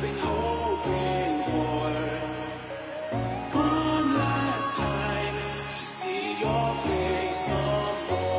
I've been hoping for one last time to see your face some more.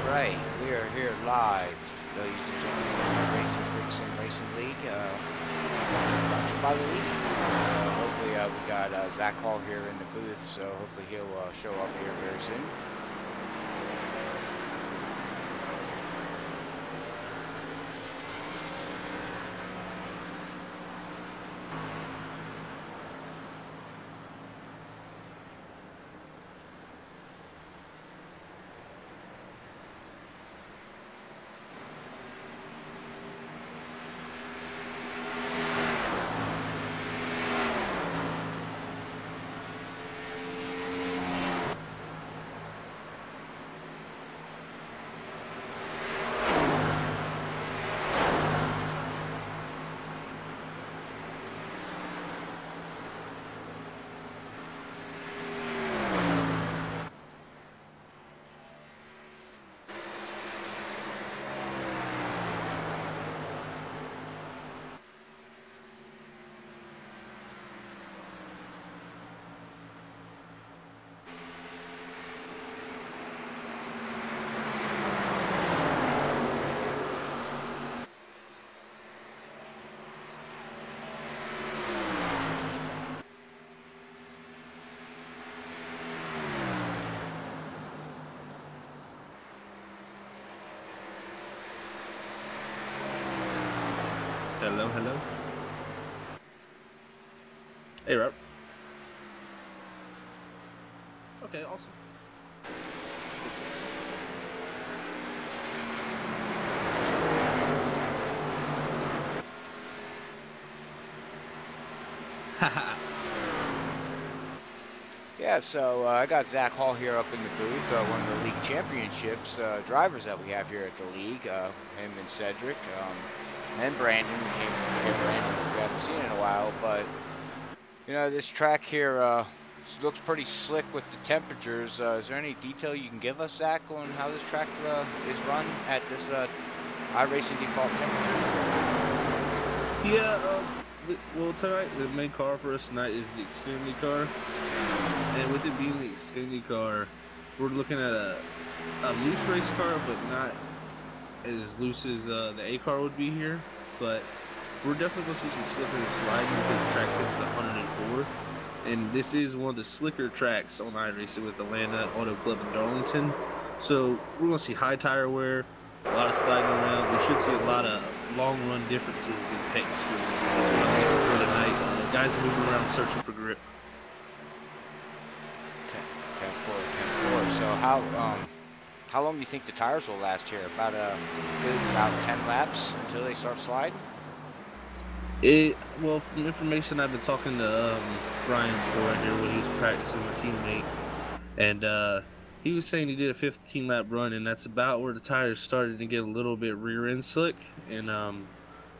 Alright, we are here live, ladies and gentlemen, Racinfreeks and Racing League, brought to you by the league. So hopefully we got Zach Hall here in the booth, so hopefully he'll show up here very soon. Hello, hello. Hey, Rob. Okay, awesome. Yeah, so I got Zach Hall here up in the booth, one of the league championships drivers that we have here at the league, him and Cedric, and Brandon. We came here, Brandon, which we haven't seen in a while, but you know, this track here looks pretty slick with the temperatures. Is there any detail you can give us, Zach, on how this track is run at this iRacing default temperature? Yeah, well, tonight, the main car for us tonight is the Xfinity car. And with it being the Xfinity car, we're looking at a loose race car, but not as loose as the A car would be here. But we're definitely going to see some slipping and sliding because the track tip is 104. And this is one of the slicker tracks on iRacing with Atlanta Auto Club in Darlington. So we're going to see high tire wear, a lot of sliding around. We should see a lot of long run differences in pace. That's what I'm looking for tonight. Guys moving around searching for grip. 10-4. So how long do you think the tires will last here? About 10 laps until they start sliding? Well, from information I've been talking to Brian before here when he was practicing, my teammate, and he was saying he did a 15-lap run, and that's about where the tires started to get a little bit rear end slick. And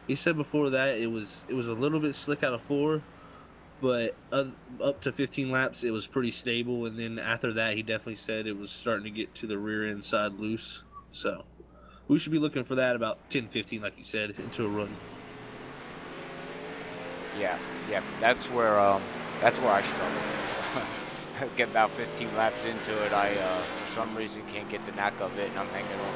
he said before that it was a little bit slick out of 4, but up to 15 laps it was pretty stable. And then after that, he definitely said it was starting to get to the rear end side loose. So we should be looking for that about 10-15, like you said, into a run. Yeah, that's where I struggle. Get about 15 laps into it, I for some reason can't get the knack of it, and I'm hanging on.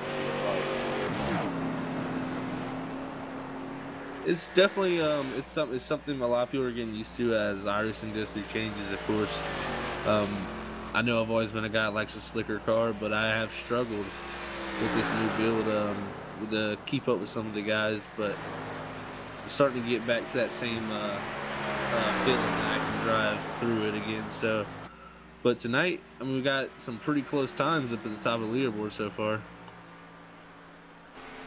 It's definitely it's something a lot of people are getting used to as iRacing goes through changes. Of course, I know I've always been a guy that likes a slicker car, but I have struggled with this new build to keep up with some of the guys, but starting to get back to that same feeling that I can drive through it again. So, but tonight, I mean, we got some pretty close times up at the top of the leaderboard so far.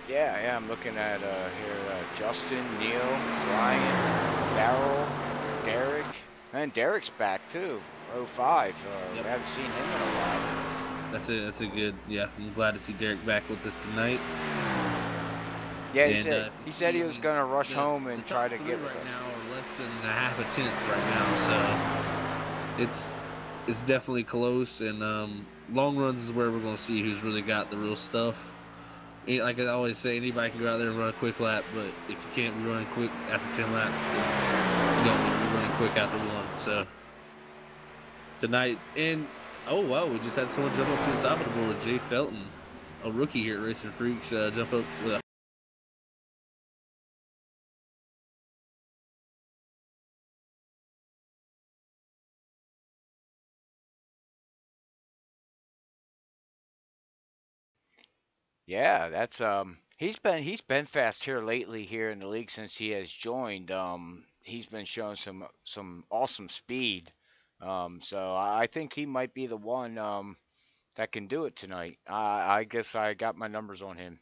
Yeah, I'm looking at here Justin, Neil, Ryan, Darrell, Derek, and Derek's back too. 05. Yep. We haven't seen him in a while. That's a good. Yeah, I'm glad to see Derek back with us tonight. Yeah, he said he was going to rush home and try to get with right us. now are less than a half a tenth right now, so it's definitely close. And long runs is where we're going to see who's really got the real stuff. Like I always say, anybody can go out there and run a quick lap, but if you can't be running quick after 10 laps, then you don't need to be running quick after one. So tonight, and oh wow, we just had someone jump up to the top of the board. Jay Felton, a rookie here at Racinfreeks, jump up with a. Yeah, that's he's been fast here lately here in the league since he has joined. He's been showing some awesome speed. So I think he might be the one that can do it tonight. I guess I got my numbers on him.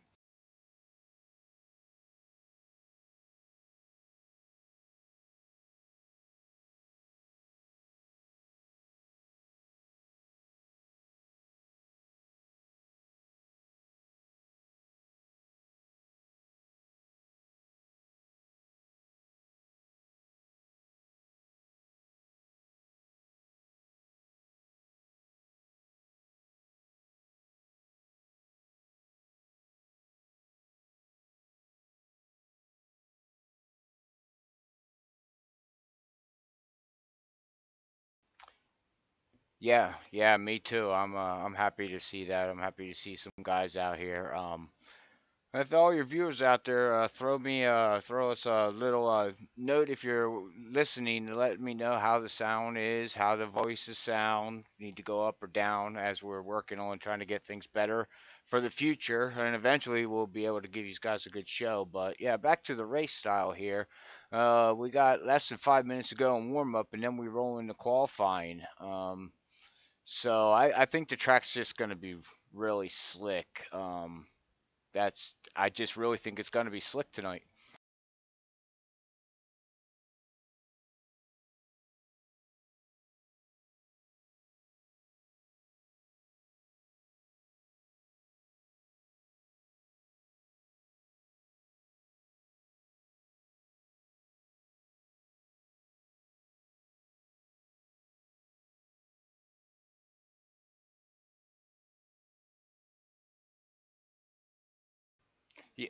Yeah, yeah, me too. I'm happy to see that. I'm happy to see some guys out here. If all your viewers out there, throw us a little note if you're listening to let me know how the sound is, how the voices sound. Need to go up or down as we're working on trying to get things better for the future, and eventually we'll be able to give you guys a good show. But yeah, back to the race style here. We got less than 5 minutes to go in warm up, and then we roll into qualifying. So I think the track's just going to be really slick. I just really think it's going to be slick tonight. Y-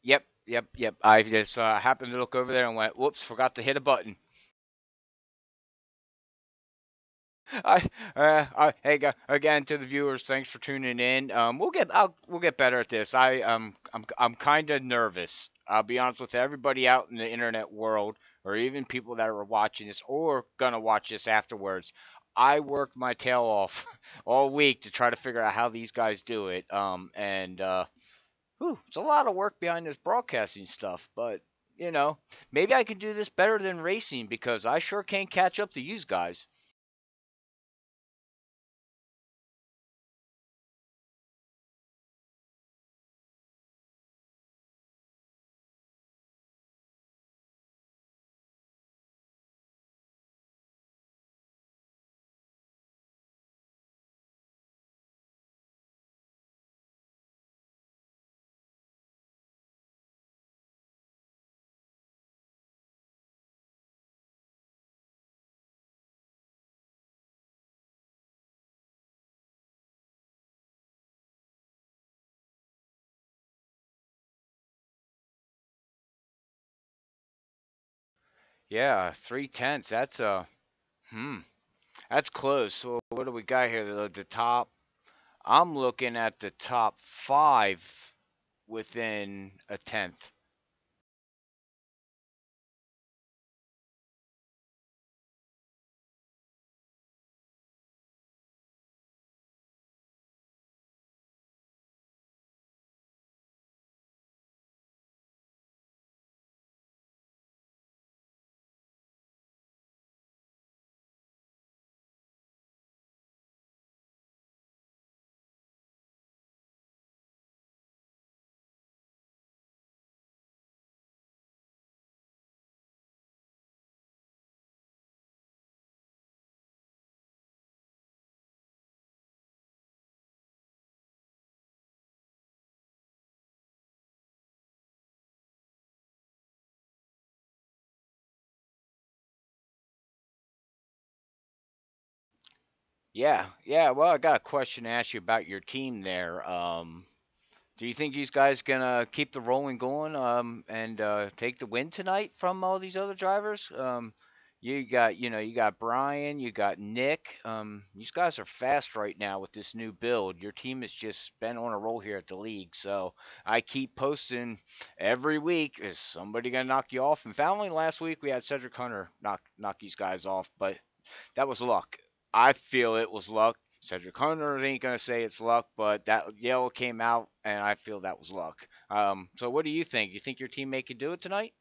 Yep, yep, yep. I just happened to look over there and went, "Whoops, forgot to hit a button." Hey, again to the viewers, thanks for tuning in. We'll get better at this. I'm kind of nervous. I'll be honest with everybody out in the internet world, or even people that are watching this or gonna watch this afterwards. I worked my tail off all week to try to figure out how these guys do it. Whew, it's a lot of work behind this broadcasting stuff, but maybe I can do this better than racing because I sure can't catch up to you guys. Yeah, 3/10. Hmm, that's close. So what do we got here? The top. I'm looking at the top five within a tenth. Yeah, yeah. Well, I got a question to ask you about your team there. Do you think these guys gonna keep the rolling going and take the win tonight from all these other drivers? You got Brian, you got Nick. These guys are fast right now with this new build. Your team has just been on a roll here at the league. So I keep posting every week. Is somebody gonna knock you off? And finally, last week we had Cedric Hunter knock these guys off, but that was luck. I feel it was luck. Cedric Hunter ain't gonna say it's luck, but that yellow came out, and I feel that was luck. So what do you think? Do you think your teammate could do it tonight?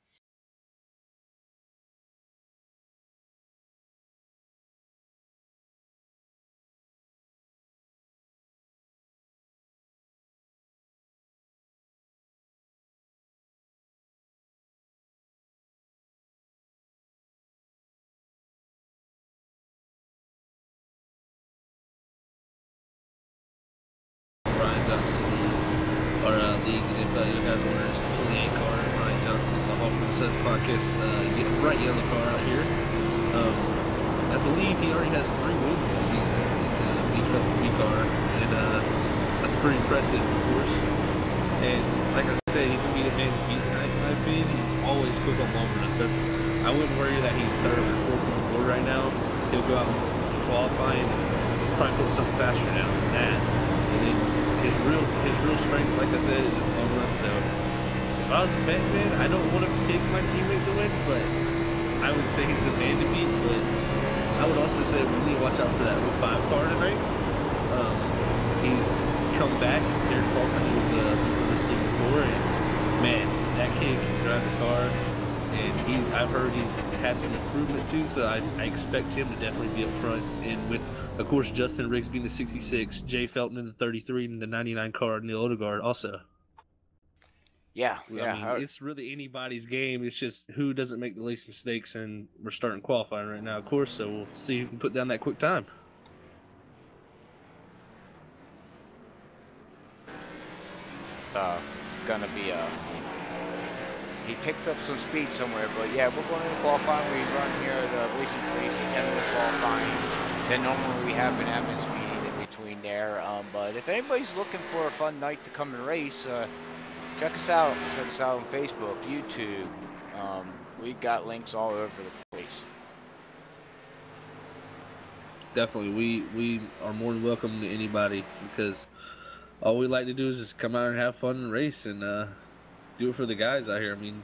Brian Johnson, our league. If you guys want to 28 car, Brian Johnson, the Hawk Set podcast, bright yellow car out here. I believe he already has 3 wins this season in the B car, and that's pretty impressive, of course. And like I said, he's a beat man to beat. In my opinion, he's always quick on long runs. I wouldn't worry that he's third or fourth on the board right now. He'll go out and qualify and probably put something faster down than that. And then his real strength, like I said, is long runs. So if I was a betting man, I don't want to pick my teammate to win, but I would say he's the man to beat. But I would also say we need to watch out for that 05 car tonight. He's come back. Derek Paulson was this league before, and man, that kid can drive the car. And I've heard he's had some improvement too, so I expect him to definitely be up front. And with, of course, Justin Riggs being the 66, Jay Felton in the 33, and the 99 car, Neil Odegaard also. Yeah, I yeah. mean, it's really anybody's game. It's just who doesn't make the least mistakes, and we're starting qualifying right now, of course, so we'll see who can put down that quick time. Gonna be he picked up some speed somewhere, but yeah, we're going to qualifying. We run here at Racinfreeks, 10-minute qualifying. Then normally we have an admins meeting in between there. But if anybody's looking for a fun night to come and race, check us out. Check us out on Facebook, YouTube. We got links all over the place. Definitely, we are more than welcome to anybody, because all we like to do is just come out and have fun and race and do it for the guys out here. I mean,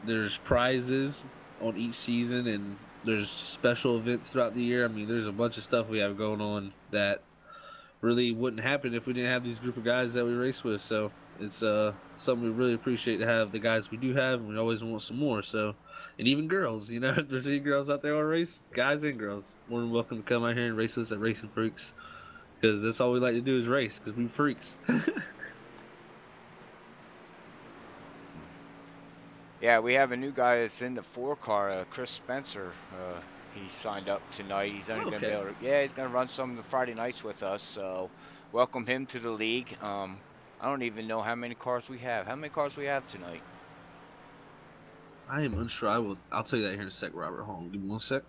there's prizes on each season, and there's special events throughout the year. I mean, there's a bunch of stuff we have going on that really wouldn't happen if we didn't have these group of guys that we race with. So it's something we really appreciate to have the guys we do have, and we always want some more. So, and even girls, you know, if there's any girls out there want to race, guys and girls, more than welcome to come out here and race us at Racinfreeks, because that's all we like to do is race, because we freaks. Yeah, we have a new guy that's in the 4 car, Chris Spencer. He signed up tonight. He's only gonna be able to, yeah, he's gonna run some of the Friday nights with us. So welcome him to the league. I don't even know how many cars we have. How many cars we have tonight? I am unsure. I'll tell you that here in a sec, Robert. Hold on, give me 1 sec.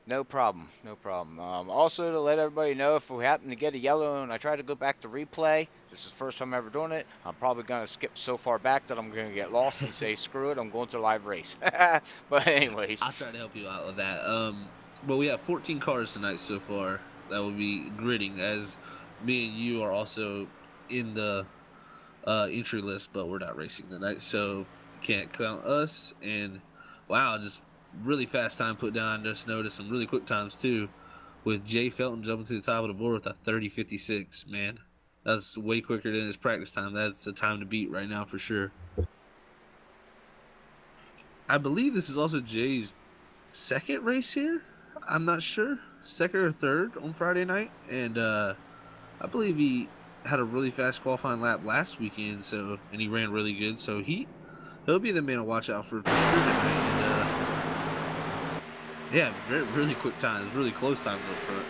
No problem, no problem. Also, to let everybody know, if we happen to get a yellow and I try to go back to replay, this is the first time ever doing it, I'm probably going to skip so far back that I'm going to get lost and say, screw it, I'm going to live race. But anyways. I'll try to help you out with that. But we have 14 cars tonight so far that will be gridding, as me and you are also in the entry list, but we're not racing tonight, so can't count us. And wow, just really fast time put down. Just noticed some really quick times too, with Jay Felton jumping to the top of the board with a 30:56. Man, that's way quicker than his practice time. That's a time to beat right now for sure. I believe this is also Jay's second race here. I'm not sure, second or third on Friday night, and I believe he had a really fast qualifying lap last weekend, so, and he ran really good, so he'll be the man to watch out for sure tonight. And yeah, really quick times, really close times up front.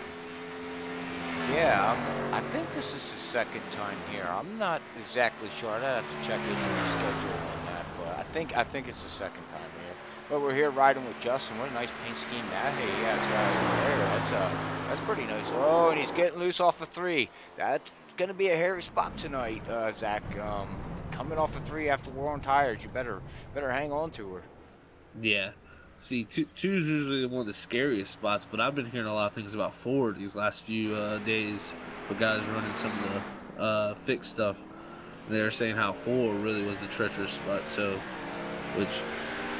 Yeah, I think this is his second time here. I'm not exactly sure. I'd have to check into the schedule on that, but I think it's the second time here. But we're here riding with Justin. What a nice paint scheme that. Hey, yeah, it's got over there. That's pretty nice. Oh, and he's getting loose off of 3. That going to be a hairy spot tonight, Zach. Coming off a 3 after we're on tires, you better hang on to her. Yeah. See, two is usually one of the scariest spots, but I've been hearing a lot of things about 4 these last few days with guys running some of the fixed stuff. They're saying how 4 really was the treacherous spot, so which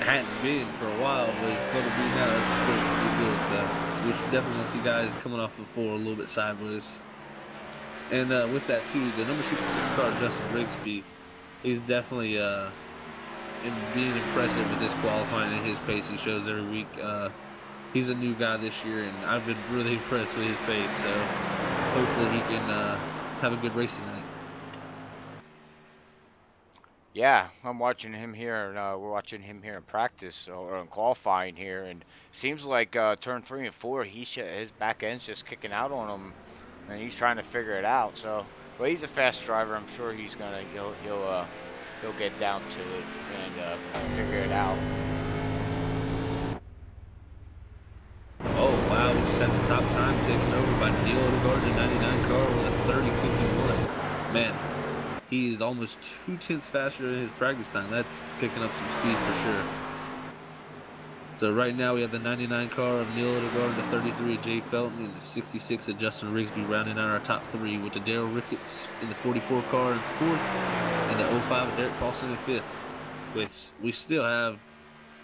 hadn't been for a while, but it's going to be now. That's for sure. It's too good. So we should definitely see guys coming off of 4 a little bit sideways. And with that too, the number 66 car, Justin Rigsby, he's definitely being impressive with this qualifying and his pace he shows every week. He's a new guy this year, and I've been really impressed with his pace. So hopefully he can have a good race tonight. Yeah, I'm watching him here, and we're watching him here in practice or in qualifying here, and seems like turn 3 and 4, his back end's just kicking out on him, and he's trying to figure it out. So, but he's a fast driver. I'm sure he'll get down to it and figure it out. Oh wow, we just had the top time taken over by Neil Odegaard, the 99 car with a 30.51. Man, he is almost 2/10 faster than his practice time. That's picking up some speed for sure. So right now we have the 99 car of Neil Odegaard, the 33 of Jay Felton, and the 66 of Justin Rigsby rounding out our top 3 with the Daryl Ricketts in the 44 car in 4th and the 05 of Derek Paulson in 5th. Which we still have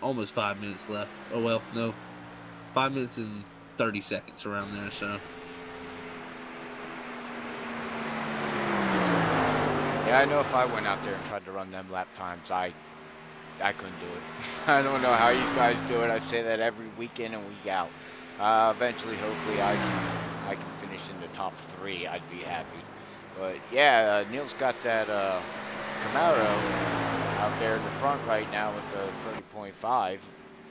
almost 5 minutes left. Oh well, no, 5 minutes and 30 seconds around there. So Yeah, I know if I went out there and tried to run them lap times, I couldn't do it. I don't know how these guys do it. I say that every week in and week out. Eventually, hopefully, I can finish in the top 3. I'd be happy. But yeah, Neil's got that Camaro out there in the front right now with the 30.5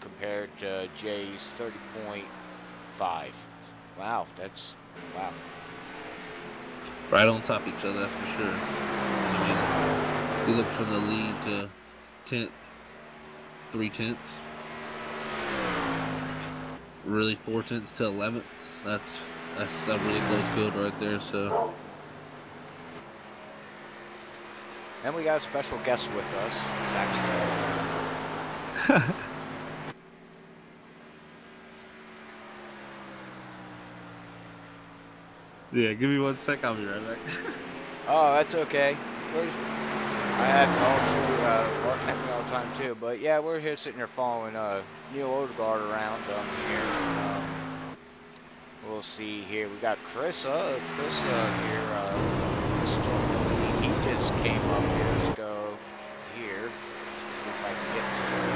compared to Jay's 30.5. Wow, wow. right on top of each other, that's for sure. I mean, you look from the lead to 10th, 3/10. Really 4/10 to 11th. That's a really close field right there. So. And we got a special guest with us. It's actually. Yeah, give me 1 sec. I'll be right back. Oh, that's okay. I had calls barking at me all the time too, but yeah, we're here sitting here following Neil Odegaard around here. We'll see here. We got Chris. Chris here. Chris he just came up here. Let's go here. See if I can get to it.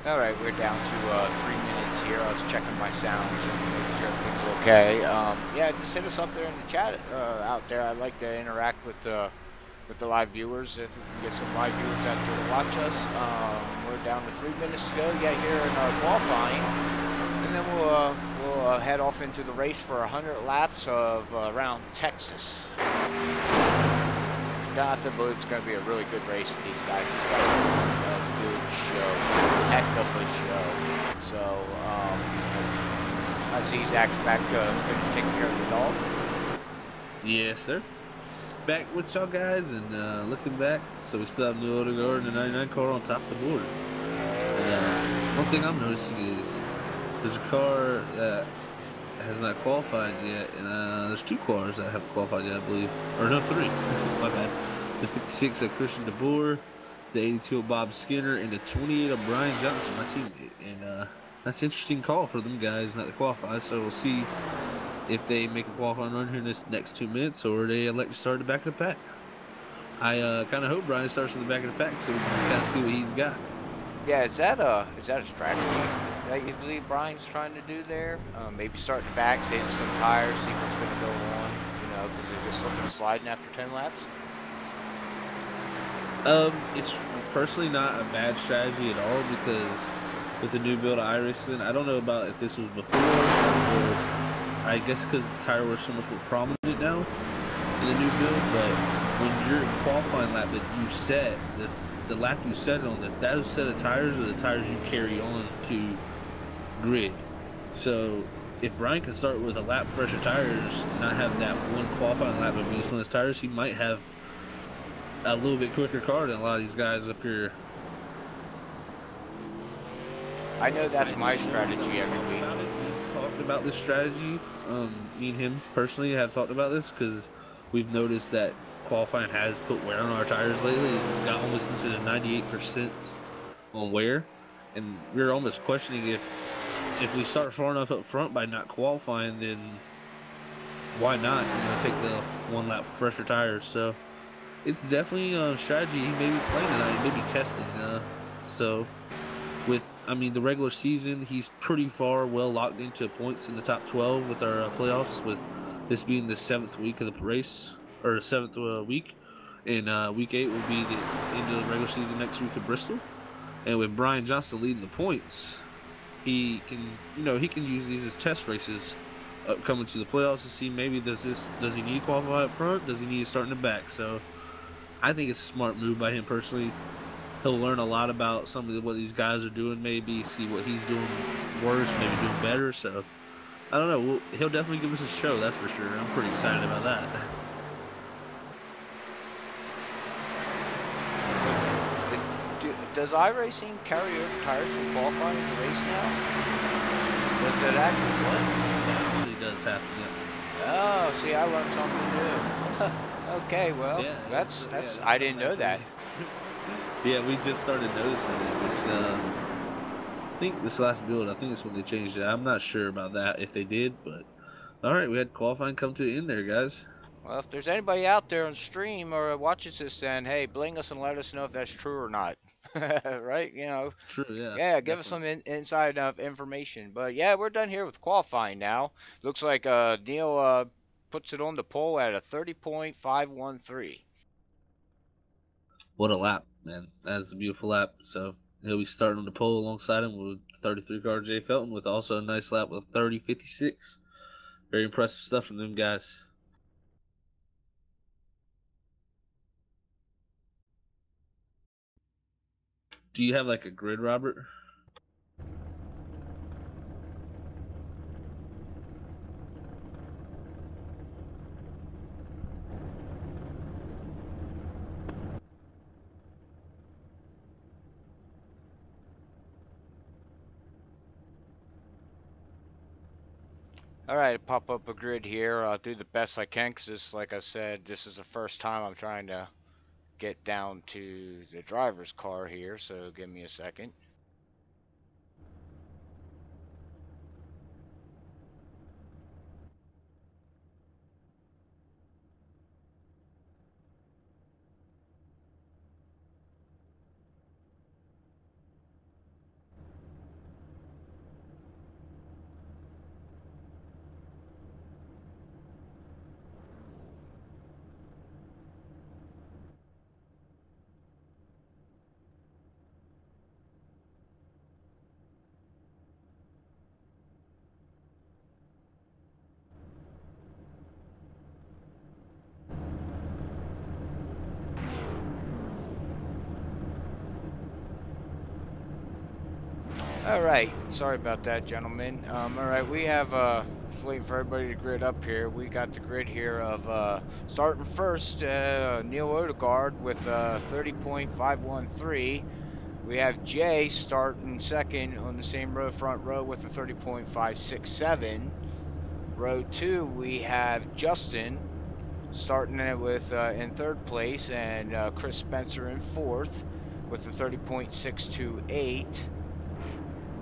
All right, we're down to 3 minutes here. I was checking my sounds and making sure everything's okay. Yeah, just hit us up there in the chat out there. I like to interact with the live viewers. If we can get some live viewers out there to watch us. We're down to 3 minutes to go. Yeah, here in qualifying, and then we'll head off into the race for 100 laps of around Texas. But it's going to be a really good race with these guys. These guys are a good show, heck of a show. So I see Zach's back to finish taking care of the dog. Yes, sir. Back with y'all guys and looking back. So we still have Neil Odegaard and the 99 car on top of the board. One thing I'm noticing is there's a car that has not qualified yet, and there's 2 cars that haven't qualified yet, I believe. Or no, 3. My bad. The 56 of Christian DeBoer, the 82 of Bob Skinner, and the 28 of Brian Johnson, my teammate. And that's an interesting call for them guys not to qualify, so we'll see if they make a qualifying run here in this next 2 minutes, or they elect to start at the back of the pack. I kind of hope Brian starts at the back of the pack so we can kind of see what he's got. Yeah, is that a strategy? that you believe Brian's trying to do there? Maybe start in the back, save some tires, see what's going to go on, you know, because they're just slipping and sliding after 10 laps? It's personally not a bad strategy at all because with the new build of iRacing, I don't know about if this was before or I guess because the tire wear so much more prominent now in the new build, but when your qualifying lap that you set, the lap you set on, that set of tires are the tires you carry on to grid. So if Brian can start with a lap fresher tires, not have that one qualifying lap of use on his tires, he might have a little bit quicker car than a lot of these guys up here. I know that's my strategy every week. We've talked about this strategy. Me and him personally have talked about this because we've noticed that qualifying has put wear on our tires lately. It got almost into the 98% on wear, and we're almost questioning if we start far enough up front by not qualifying, then why not? Take the one lap fresher tires. So it's definitely a strategy he may be playing tonight, maybe testing. So with, the regular season, he's pretty far well locked into points in the top 12 with our playoffs, with this being the 7th week of the race, or 7th week. And week 8 will be the end of the regular season next week at Bristol. And with Brian Johnson leading the points, he can, he can use these as test races coming to the playoffs to see maybe does he need to qualify up front? Does he need to start in the back? So I think it's a smart move by him personally. He'll learn a lot about some of what these guys are doing, maybe see what he's doing worse, maybe doing better. So I don't know. He'll definitely give us a show, that's for sure. I'm pretty excited about that. Does iRacing carry over tires from qualifying to race now? Does it actually what? That actually does happen. Yeah. Oh, see, I learned something new. Okay, well, Yeah, that's yeah, I didn't know that. Yeah, we just started noticing it. I think this last build, I think it's when they changed it. I'm not sure about that if they did, but all right, we had qualifying come to an end there, guys. Well, if there's anybody out there on stream or watches this, then hey, bling us and let us know if that's true or not. Right? True, yeah. Yeah, give us some inside information. But yeah, we're done here with qualifying now. Looks like Neil puts it on the pole at a 30.513. What a lap, man. That's a beautiful lap. So he'll be starting on the pole alongside him with 33 car Jay Felton with also a nice lap with 30.56. Very impressive stuff from them guys. Do you have like a grid, Robert? All right, pop up a grid here. I'll do the best I can because this, like I said, this is the first time I'm trying to get down to the driver's car here. So give me a second. All right, sorry about that, gentlemen. All right, we have just waiting for everybody to grid up here. We got the grid here of starting first, Neil Odegaard with 30.513. We have Jay starting second on the same row, front row, with a 30.567. Row 2, we have Justin starting it with in third place, and Chris Spencer in fourth with a 30.628.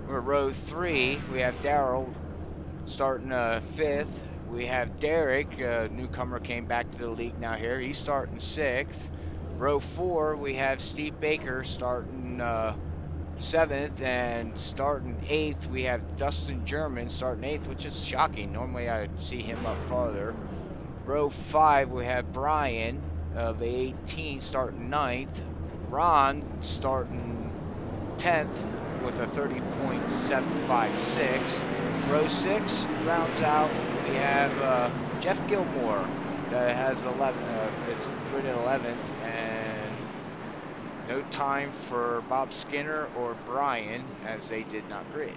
For row 3, we have Daryl starting fifth. We have Derek, newcomer, came back to the league now here. He's starting sixth. Row 4, we have Steve Baker starting 7th, and starting 8th, we have Dustin German starting 8th, which is shocking. Normally I'd see him up farther. Row 5, we have Brian of A18 starting 9th. Ron starting 10th with a 30.756. Row 6 rounds out. We have Jeff Gilmore that has 11. It's good at 11th, and no time for Bob Skinner or Brian as they did not grid.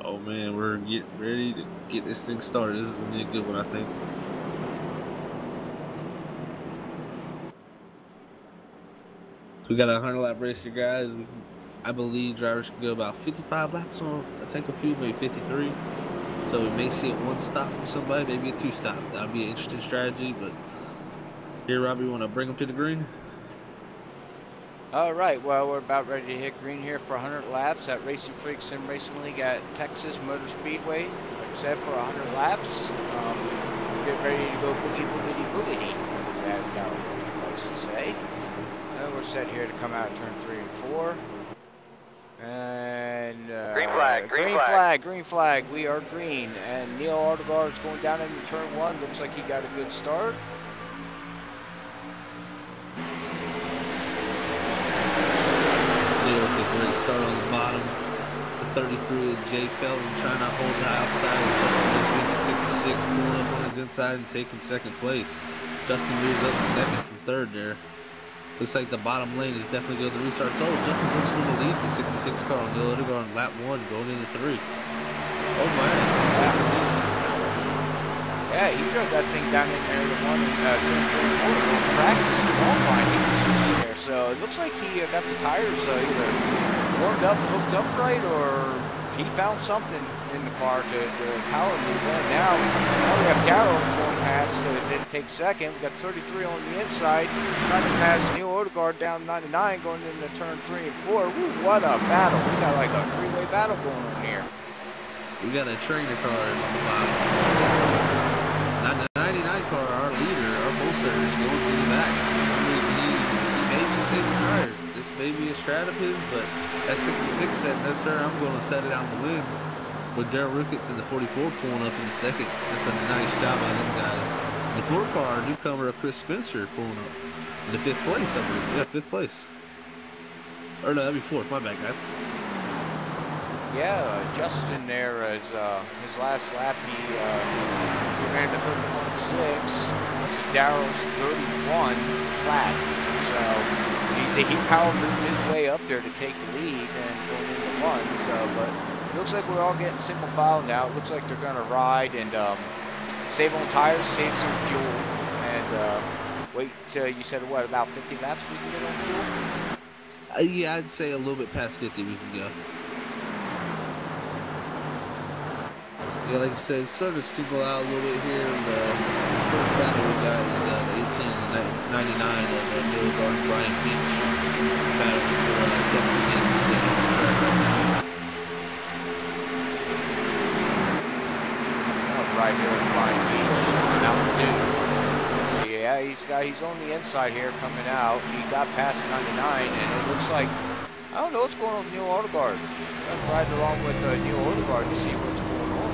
Oh man, we're getting ready to get this thing started. This is gonna be a good one, I think. We got a 100 lap race here, guys. I believe drivers can go about 55 laps on a tank of fuel, maybe 53. So we may see a one stop from somebody, maybe a two stop. That'd be an interesting strategy. But here, Robbie, you want to bring them to the green? All right, well, we're about ready to hit green here for 100 laps at Racinfreeks Sim Racing League at Texas Motor Speedway. Like I said, for 100 laps. Get ready to go boogie, boogity, boogity, as Asdal likes to say. We're set here to come out turn 3 and 4. And green flag, green flag. We are green. And Neil Aldegar is going down into turn 1. Looks like he got a good start. Neil with a great start on the bottom. The 33 of Jay Felton trying to hold the outside. Justin moves with the 66, pulling up on his inside and taking second place. Justin moves up to second from third there. Looks like the bottom lane is definitely going to restart. So Justin looks for the lead. The 66 car on Neil Aldegar on lap 1 going into 3. Oh my. Yeah, he drove that thing down in there the one practice qualifying. He was just there. So it looks like he got the tires either warmed up, hooked up right, or he found something in the car to power move in. Now we have Darrell going past. Didn't take second. We got 33 on the inside, trying to pass Neil Aldegar down 99, going into turn 3 and 4. Woo, what a battle! We got like a three-way battle going on here. We got a trainer car on the bottom. Not the 99 car, our leader, our wholesaler, is going to the back. He may be saving tires. This may be a strat of his, but that 66 said, no sir, I'm going to set it out the win. With Darrell Ricketts in the 44 pulling up in the second. That's a nice job by them guys. The 4 car, newcomer Chris Spencer pulling up in the 5th place, I believe. Yeah, 5th place. Or no, that'd be 4th. My bad, guys. Yeah, Justin there is his last lap. He ran to 30.6. Darrell's 31 flat. So he power moved his way up there to take the lead and going into 1. So, but it looks like we're all getting single file now. It looks like they're going to ride and save on tires, save some fuel, and wait till you said what, about 50 laps we can get on fuel? Yeah, I'd say a little bit past 50 we can go. Yeah, like I said, it's sort of single out a little bit here. The first battle we got is the 18 and the 99 of Neil Aldegar and Brian Beach battling for 17th position on the track right now. Right here with Brian Beach, Mountain Dew. See, yeah, he's on the inside here coming out. He got past 99, and it looks like, I don't know what's going on with Neil Aldegar. I'm riding along with Neil Aldegar to see what's going on.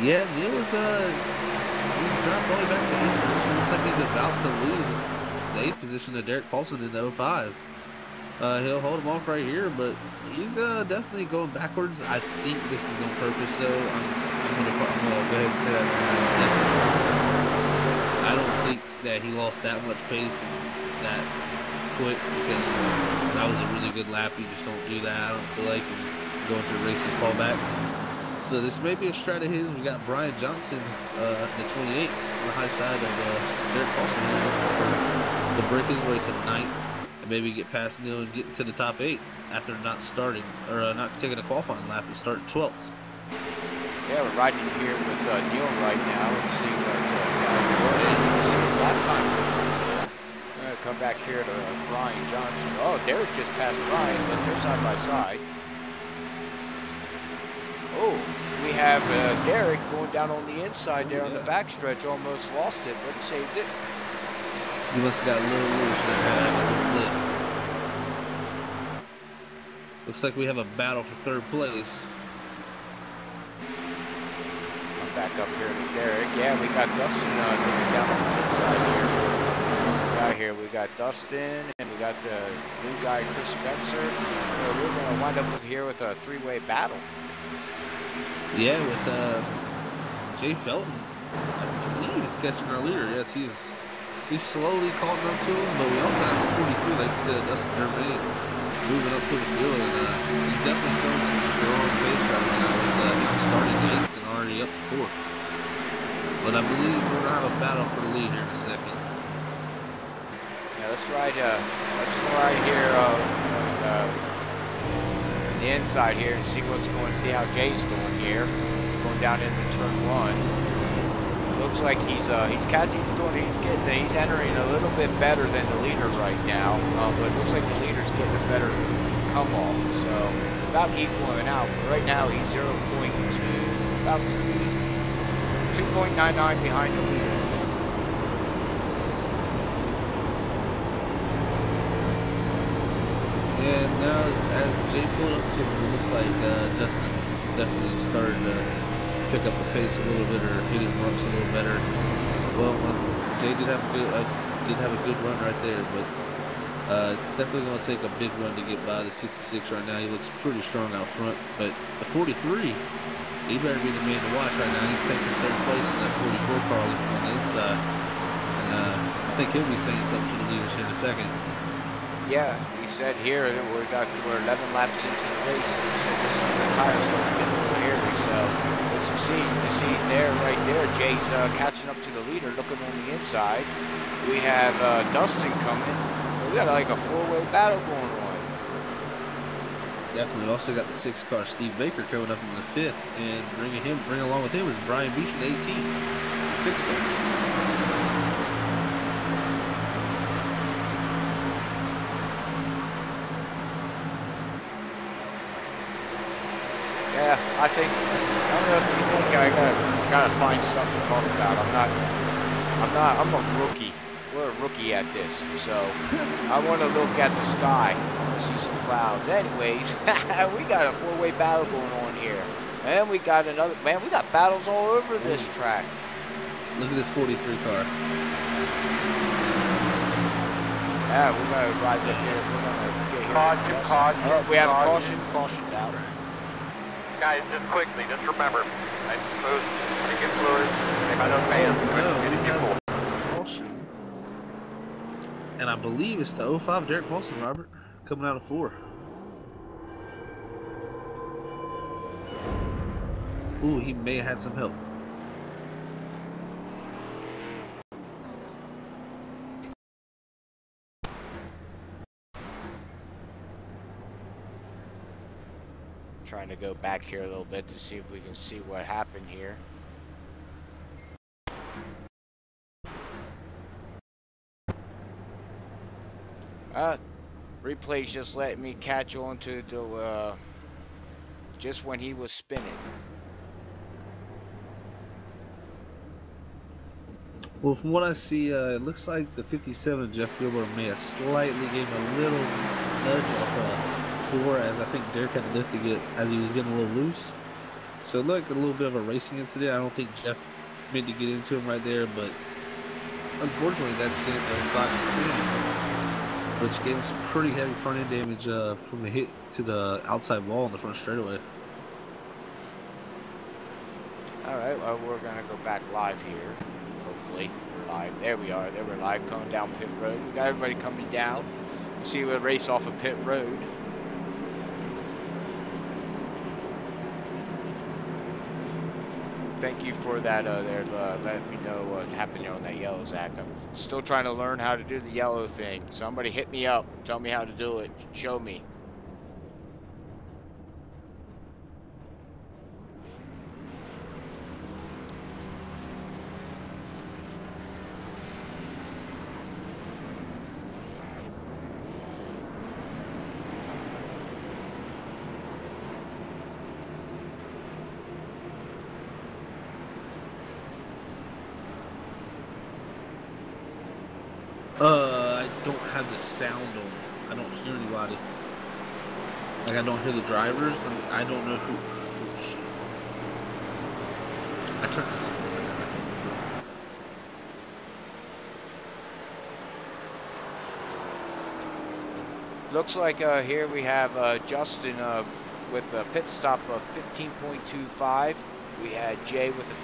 Yeah, Neil is he's dropped all the way back to 8th position. Looks like he's about to lose the 8th position to Derek Paulson in the 05. He'll hold him off right here, but he's definitely going backwards. I think this is on purpose, though. I'm gonna go ahead and say that it's definitely on purpose. I don't think that he lost that much pace and that quick because that was a really good lap. You just don't do that. I don't feel like going to a racing callback. So this may be a strat of his. We got Brian Johnson, the 28 on the high side of Derek Paulson here to break his way to the 9th. Maybe get past Neil and get into the top 8 after not starting or not taking a qualifying lap and start 12th. Yeah, we're riding here with Neil right now. Let's see what is his lap time. I'm gonna come back here to Brian Johnson. Oh, Derek just passed Brian, but they're side by side. Oh, we have Derek going down on the inside there on the Yeah. backstretch. Almost lost it, but he saved it. He must have got a little loose there, had a little lift. Looks like we have a battle for third place. I'm back up here to Derek. Yeah, we got Dustin looking down on the inside here. We got Dustin, and we got the new guy, Chris Spencer. We're going to wind up here with a three-way battle. Yeah, with Jay Felton. I believe he's catching our leader. Yes, he's slowly caught up to him, but we also have 43, like you said, Dustin Germain, moving up to the field, and he's definitely showing some strong pace right now with him starting 8th and already up to 4th. But I believe we're going to have a battle for the lead here in a second. Yeah, let's ride here on the inside here and see what's going. See how Jay's doing here, going down into turn 1. Looks like he's entering a little bit better than the leader right now, but it looks like the leader's getting a better come off, so about equaling out. But right now he's 2.99 behind the leader. Yeah, now as Jay pulled up to him, it looks like Justin definitely started to pick up the pace a little bit or hit his marks a little better. Well, Jay did have a good run right there, but it's definitely going to take a big run to get by the 66 right now. He looks pretty strong out front, but the 43, he better be the man to watch right now. He's taking 3rd place in that 44 car on the inside, and I think he'll be saying something to the leaders here in a second. Yeah, he said here that we're 11 laps into the race, and he said this is when the tires start to get a little hairy. So as you see there, right there, Jay's catching up to the leader, looking on the inside. We have Dustin coming. We got like a 4-way battle going on. Definitely. Also got the 6 car Steve Baker coming up in the 5th, and bringing along with him is Brian Beach in 18th, 6th place. Yeah, I don't know if you think I gotta find stuff to talk about. I'm a rookie. We're a rookie at this, so I want to look at the sky. I want to see some clouds. Anyways, we got a 4-way battle going on here, and we got we got battles all over this track. Look at this 43 car. Yeah, we're gonna ride up here. We're gonna get here. Caution. Oh, we have a caution down. Guys, just quickly, just remember, I suppose ticket fluid, if I don't pay them, getting you full. And I believe it's the 05 Derek Paulson, Robert, coming out of 4. Ooh, he may have had some help. Trying to go back here a little bit to see if we can see what happened here. Replay's just letting me catch on to the just when he was spinning. Well, from what I see, it looks like the 57 Jeff Gilbert may have slightly gave him a little nudge off 4, as I think Derek had to lift to get as he was getting a little loose. So it looked like a little bit of a racing incident. I don't think Jeff meant to get into him right there, but unfortunately that sent Fox spinning, which gave him some pretty heavy front end damage from the hit to the outside wall in the front straightaway. All right, well, we're gonna go back live here. Hopefully, we're live. There we are. There we're live, coming down pit road. We got everybody coming down. You see, we'll race off of pit road. Thank you for that. There, let me know what's happening on that yellow, Zach. I'm still trying to learn how to do the yellow thing. Somebody hit me up. Tell me how to do it. Show me. I don't have the sound on. I don't hear anybody. Like, I don't hear the drivers. I don't know who. Oh, shit. I turned it off. Looks like here we have Justin with a pit stop of 15.25. We had Jay with a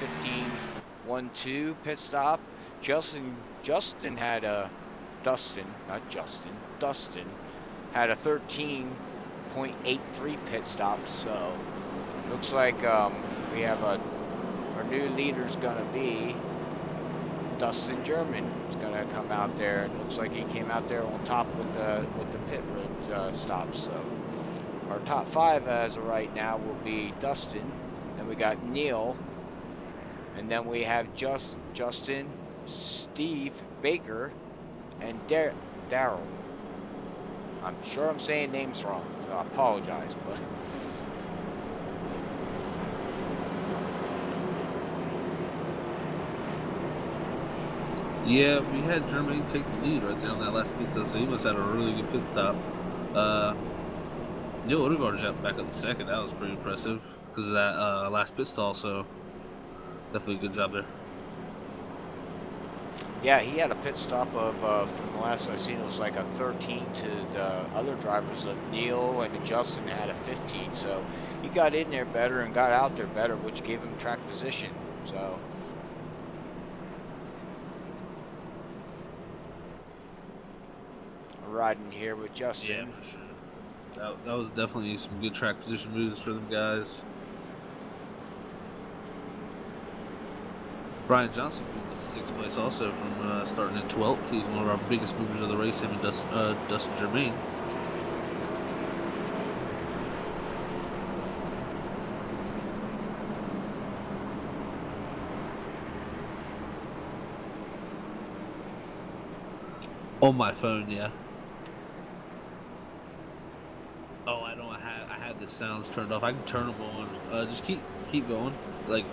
15.12 pit stop. Dustin had a Dustin had a 13.83 pit stop. So looks like we have our new leader's gonna be Dustin German. Is gonna come out there. It looks like he came out there on top with the pit road stop. So our top 5 as of right now will be Dustin. Then we got Neil, and then we have Justin, Steve, Baker, and Daryl. I'm sure I'm saying names wrong, so I apologize, but. Yeah, we had Germany take the lead right there on that last pit stop, so he must have had a really good pit stop. Neil Odegaard jumped back up the second. That was pretty impressive because of that last pit stall, so definitely a good job there. Yeah, he had a pit stop of, from the last I've seen, it was like a 13 to the other drivers. Neil and Justin had a 15, so he got in there better and got out there better, which gave him track position. So. Riding here with Justin. Yeah, for sure. That was definitely some good track position moves for them guys. Brian Johnson moved into 6th place also from starting in 12th. He's one of our biggest movers of the race, him and Dustin Germain. On my phone, yeah. Oh, I don't. I had the sounds turned off. I can turn them on. Just keep going. Like.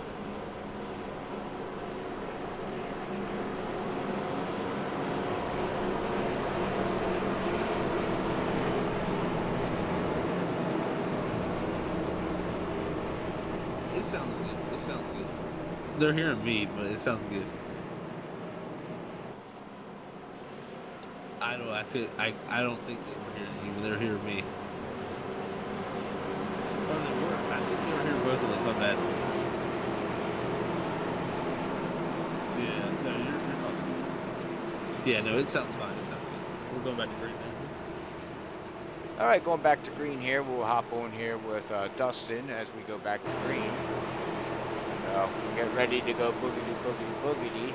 It sounds good. It sounds good. They're hearing me, but it sounds good. I don't think they were hearing you, but they're hearing me. Oh, they were. I think they were hearing both of us. My bad. Yeah, no, you're talking. Yeah, no, it sounds fine. It sounds good. We're going back to green now. All right, going back to green here. We'll hop on here with Dustin as we go back to green. So get ready to go boogity, boogity, boogity.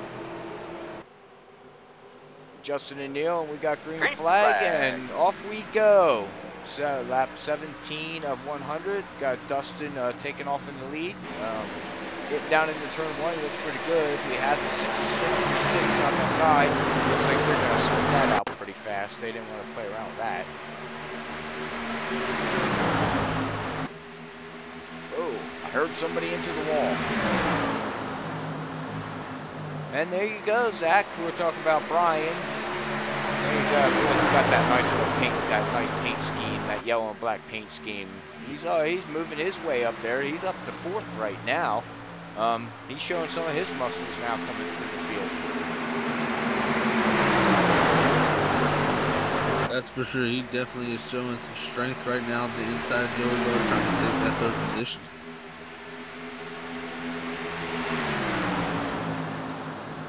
Justin and Neil, and we got green flag, and off we go. So lap 17 of 100. Got Dustin taking off in the lead. Getting down into turn 1, he looks pretty good. We had the 66 and the 6 on the side. Looks like they're going to sort that out pretty fast. They didn't want to play around with that. Oh, I heard somebody into the wall. And there you go, Zach. We were talking about Brian. He's got that nice little paint, scheme, that yellow and black paint scheme. He's moving his way up there. He's up to 4th right now. He's showing some of his muscles now coming through the field. That's for sure. He definitely is showing some strength right now on the inside of the Odegaard, trying to take that 3rd position.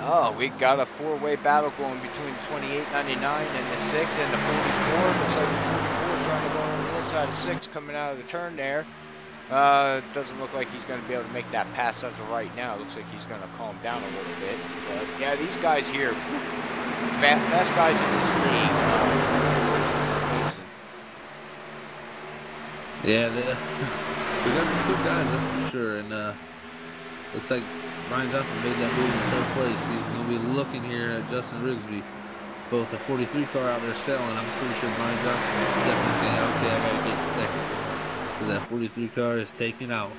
Oh, we got a 4-way battle going between the 28.99 and the 6 and the 44. Looks like the 44 is trying to go on the inside of 6 coming out of the turn there. Doesn't look like he's going to be able to make that pass as of right now. Looks like he's going to calm down a little bit. But yeah, these guys here, best guys in this league. Yeah, we got some good guys, that's for sure. And looks like Brian Johnson made that move in 3rd place. He's going to be looking here at Justin Rigsby. Both the 43 car out there selling. I'm pretty sure Brian Johnson is definitely saying, okay, I got to get in 2nd. Because that 43 car is taking off.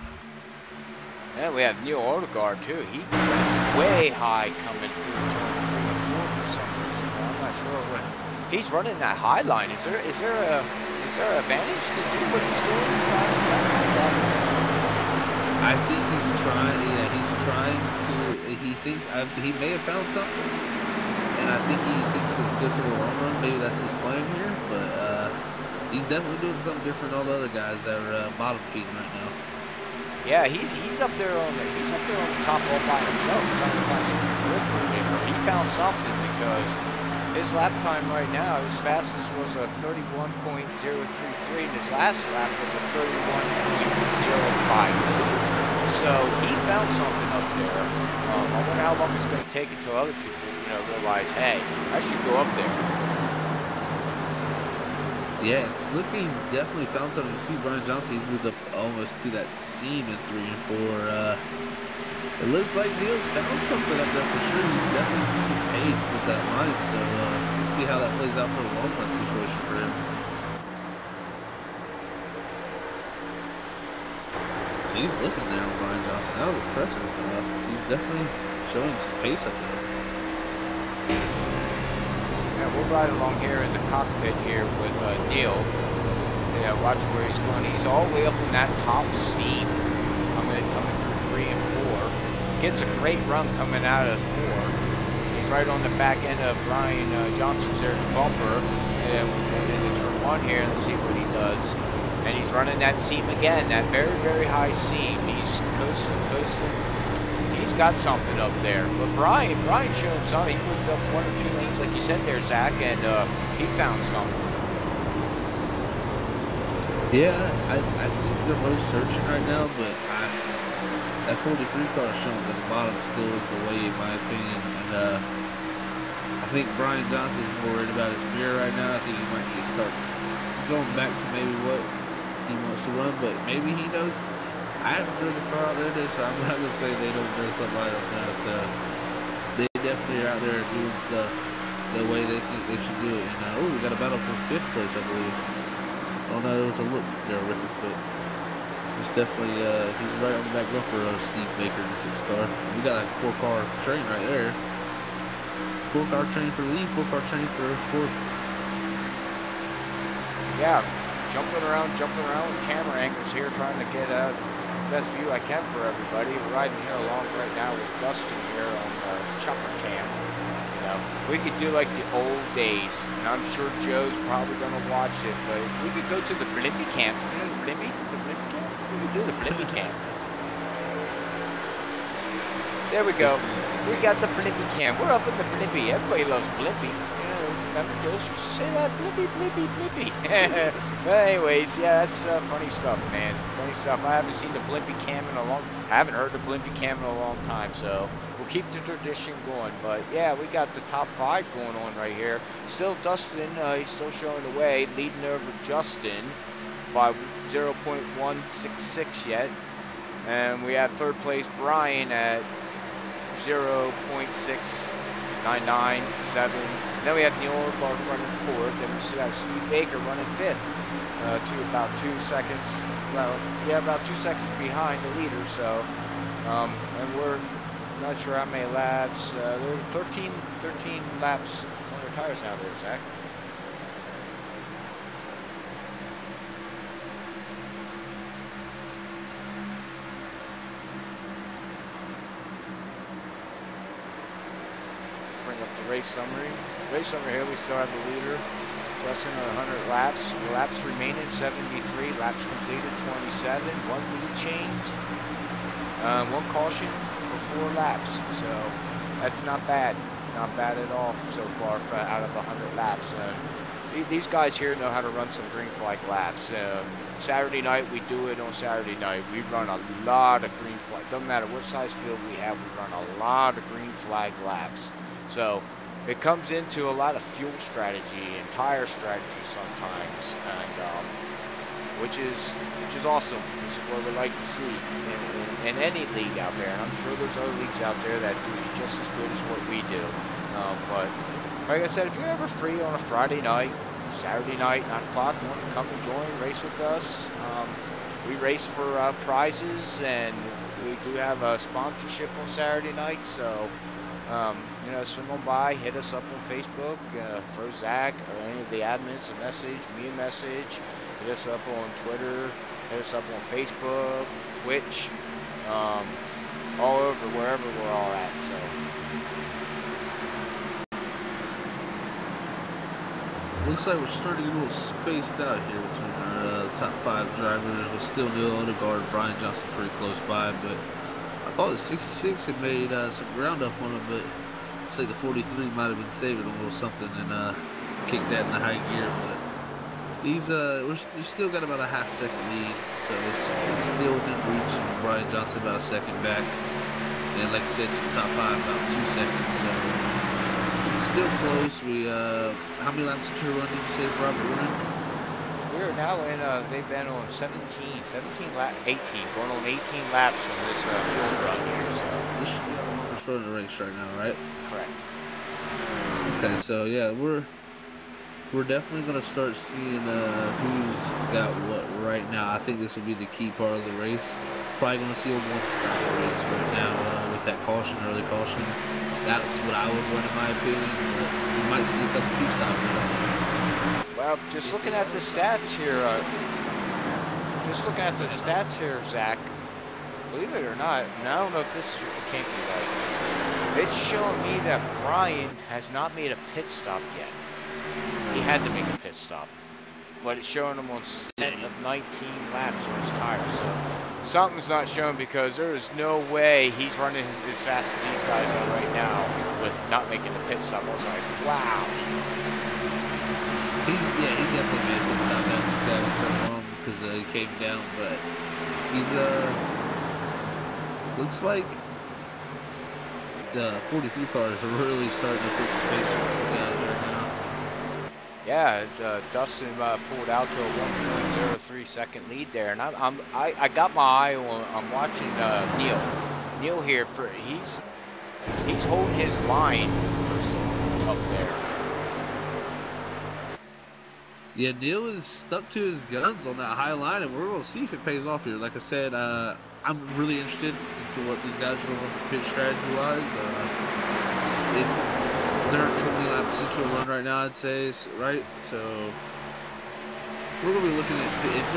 And we have Neil Odegaard too. He went way high coming through turn 3 and 4 for some reason. I'm not sure he's running that high line. Is there an advantage to do what he's doing? I think he's trying. Yeah, he's trying to. He thinks he may have found something, and I think he thinks it's good for the long run. Maybe that's his plan here, but he's definitely doing something different than all the other guys that are bottom feeding right now. Yeah, he's up there on the top all by himself, trying to find something good for him. He found something because his lap time right now, his fastest was a 31.033, and his last lap was a 31.052. So he found something up there. I wonder how long it's going to take until other people, realize, hey, I should go up there. Yeah, it's looking. He's definitely found something. You see, Brian Johnson, he's moved up almost to that seam in 3 and 4. It looks like Neil's found something up there for sure. He's definitely keeping pace with that line, so we'll see how that plays out for the long run situation for him. He's looking there on Brian Johnson. That was impressive. He's definitely showing some pace up there. Yeah, we'll ride along here in the cockpit here with Neil. Yeah, watch where he's going. He's all the way up in that top seam, coming through 3 and 4. Gets a great run coming out of 4. He's right on the back end of Brian Johnson's there bumper. And we're going into turn 1 here. Let's see what he does. And he's running that seam again, that very, very high seam. He's coasting. He's got something up there. But Brian showed something. He moved up 1 or 2 lanes, like you said there, Zach, and he found something. Yeah, I think they're both searching right now, but that 43 car is showing that the bottom still is the way, in my opinion. And I think Brian Johnson's more worried about his mirror right now. I think he might need to start going back to maybe what he wants to run, but maybe he knows. I haven't driven the car out there today, so I'm not going to say they don't do something I don't know. So they definitely are out there doing stuff the way they think they should do it. And we got a battle for 5th place, I believe. Oh no, there was a look there, Ricketts, but he's definitely he's right on the back bumper of Steve Baker in the 6th car. We got like a 4-car train right there. 4-car train for the lead, 4-car train for 4th. Yeah, jumping around with camera angles here, trying to get the best view I can for everybody. We're riding here along right now with Dustin here on the chopper cam. We could do like the old days, and I'm sure Joe's probably going to watch it, but we could go to the Blimpy camp. You know the Blimpy camp? We could do the Blimpy camp. There we go. We got the Blimpy camp. We're up in the Blimpy. Everybody loves Blimpy. Remember Joe used to say that? Blimpy. But anyways, yeah, that's funny stuff, man. Funny stuff. I haven't seen the Blimpy cam in a long time. I haven't heard the Blimpy cam in a long time, so we'll keep the tradition going. But yeah, we got the top 5 going on right here. Still Dustin, he's still showing the way, leading over Justin by 0.166 yet. And we have 3rd place Brian at 0.699.7. Then we have Neil Orbark running 4th, and we still got Steve Baker running 5th, to about 2 seconds. Well, yeah, about 2 seconds behind the leader. So, and we're not sure how many laps. There are 13 laps on our tires now there, Zach. Bring up the race summary. Race summary here, we still have the leader, Justin, at 100 laps. Laps remaining, 73. Laps completed, 27. 1 lead change. 1 caution for 4 laps. So that's not bad. It's not bad at all so far out of 100 laps. These guys here know how to run some green flag laps. Saturday night, we do it on Saturday night. We run a lot of green flag. Doesn't matter what size field we have, we run a lot of green flag laps. So it comes into a lot of fuel strategy and tire strategy sometimes, and which is awesome. This is what we like to see in any league out there. And I'm sure there's other leagues out there that do just as good as what we do. But like I said, if you're ever free on a Friday night, Saturday night, 9 o'clock, you want to come and join, race with us. We race for prizes, and we do have a sponsorship on Saturday night, so You know, swing on by, hit us up on Facebook, throw Zach or any of the admins a message, me a message, hit us up on Twitter, hit us up on Facebook, Twitch, all over, wherever we're all at, so. Looks like we're starting to get a little spaced out here between our top 5 drivers. We're still Neil Odegaard, Brian Johnson pretty close by, but I thought the 66 had made some ground up on him, but I'd say the 43 might have been saving a little something and kicked that in the high gear. But he's we've still got about a half-second lead, so it's still within reach. And Brian Johnson about a second back, and like I said, to the top 5 about 2 seconds. So it's still close. We how many laps did you run? Did you say Robert running? We're now in, they've been on 18, going on 18 laps on this field run here, so. This should be our longest running race right now, right? Correct. Okay, so yeah, we're definitely gonna start seeing who's got what right now. I think this will be the key part of the race. Probably gonna see a one-stop race right now with that caution, early caution. That's what I would run in my opinion. But we might see a couple two-stop. Well, just looking at the stats here, Zach, believe it or not, and I don't know if this is what the can't be right, it's showing me that Brian has not made a pit stop yet. He had to make a pit stop, but it's showing him on 19 laps on his tires, so something's not showing because there is no way he's running as fast as these guys are right now with not making a pit stop. I was like, wow. He definitely made a good stop. That guy was so wrong because he came down, but he's looks like the 43 cars are really starting to put some pace on some guys right now. Yeah, Dustin pulled out to a 1.03 second lead there, and I got my eye on. I'm watching Neil. Neil here he's holding his line up there. Yeah, Neil is stuck to his guns on that high line, and we're going to see if it pays off here. Like I said, I'm really interested into what these guys are going to pit strategy-wise. If they're 20 laps into a run right now, I'd say, right? So we're going to be looking at if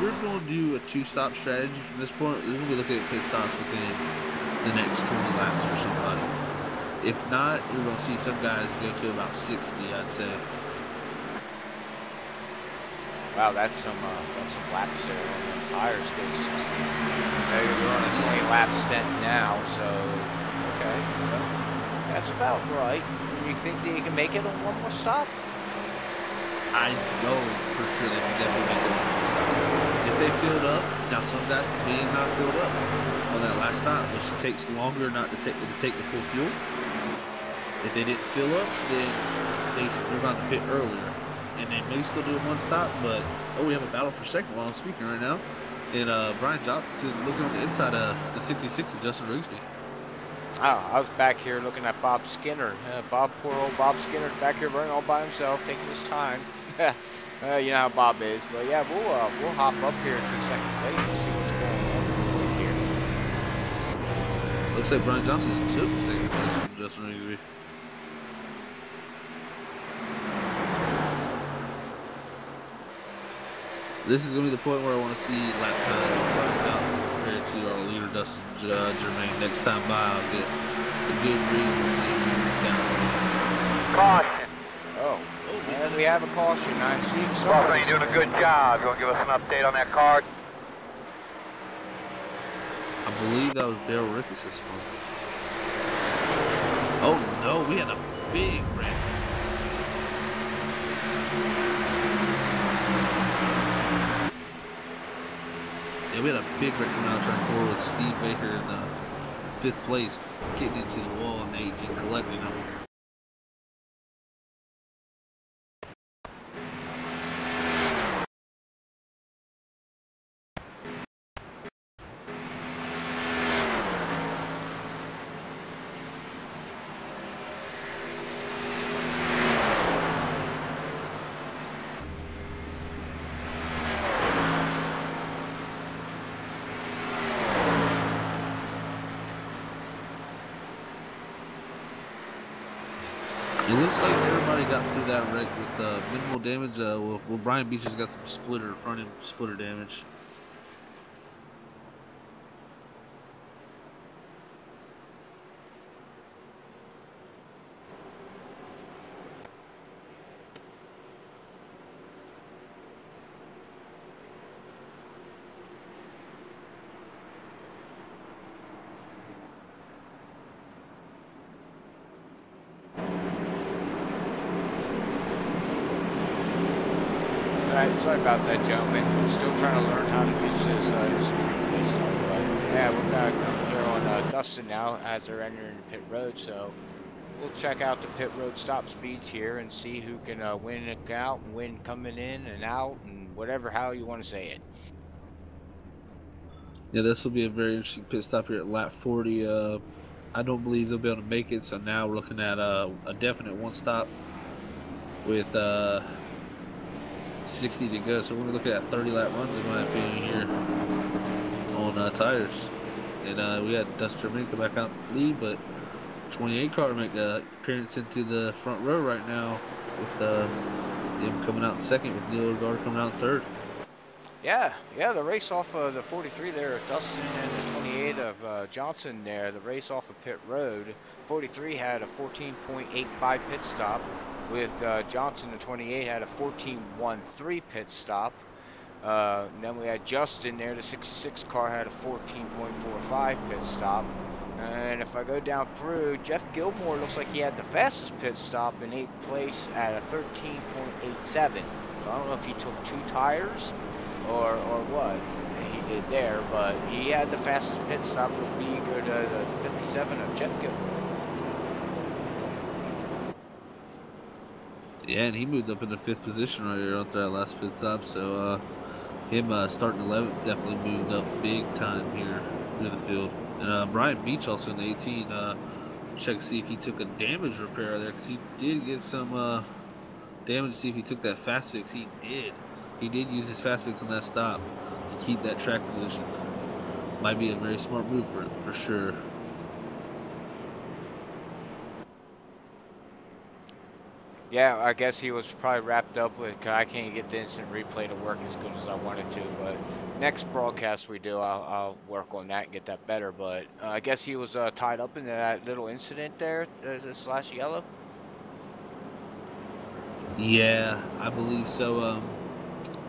we're going to do a two-stop strategy from this point, we're going to be looking at pit stops within the next 20 laps for somebody. If not, we're going to see some guys go to about 60, I'd say. Wow, that's some laps there on the tires, because you're on a 20 lap stint now, so okay, well, that's about right. You think that you can make it on one more stop? I know for sure they can definitely make it on one more stop. If they filled up, now some guys may not filled up on that last stop, which takes longer not to take the full fuel. If they didn't fill up, then they're about to pit earlier. And they may still do one stop, but we have a battle for second while I'm speaking right now. And Brian Johnson looking on the inside of the 66 of Justin Rigsby. Oh, I was back here looking at Bob Skinner. Poor old Bob Skinner back here running all by himself, taking his time. You know how Bob is. But yeah, we'll hop up here to second place and see what's going on here. Looks like Brian Johnson just took second place from Justin Rigsby. This is going to be the point where I want to see lap times from Brian Johnson compared to our leader, Dustin Germain. Next time by, I'll get a good read and see who's down. Caution. Oh, and we have a caution. I see. Well, you're doing a good job. You want to give us an update on that car? I believe that was Daryl Ricketts this morning. Oh no, we had a big wreck. Yeah, we had a big wreck coming out turn 4 with Steve Baker in 5th place, getting into the wall in the 18, collecting them. It looks like everybody got through that wreck with minimal damage. Well, Brian Beach has got some front end splitter damage. Alright, sorry about that, gentlemen. Still trying to learn how to use this replay. But yeah, we're gonna come here on Dustin now as they're entering the pit road. So we'll check out the pit road stop speeds here and see who can win it out, win coming in and out, and whatever how you want to say it. Yeah, this will be a very interesting pit stop here at lap 40. I don't believe they'll be able to make it, so now we're looking at a definite one stop with 60 to go. So we're going to look at 30 lap runs in my opinion here on tires. And we had Dustin Tremaine come back out the lead, but 28 car make an appearance into the front row right now with him coming out in second, with Neil Gard coming out in third. Yeah, the race off of the 43 there of Dustin and the 28 of Johnson there, the race off of pit road. 43 had a 14.85 pit stop, with Johnson, the 28, had a 14.13 pit stop. And then we had Justin there, the 66 car, had a 14.45 pit stop. And if I go down through, Jeff Gilmore looks like he had the fastest pit stop in 8th place at a 13.87. So I don't know if he took 2 tires or what he did there, but he had the fastest pit stop. Would be good the 57 of Jeff Gilmore. Yeah, and he moved up into 5th position right here after that last pit stop. So him starting 11th definitely moved up big time here in the field. And Brian Beach also in the 18. Check to see if he took a damage repair there, because he did get some damage. To see if he took that fast fix. He did. He did use his fast fix on that stop to keep that track position. Might be a very smart move for sure. Yeah, I guess he was probably wrapped up with, cause I can't get the instant replay to work as good as I wanted to, but next broadcast we do, I'll work on that and get that better. But I guess he was tied up in that little incident there, slash yellow. Yeah, I believe so.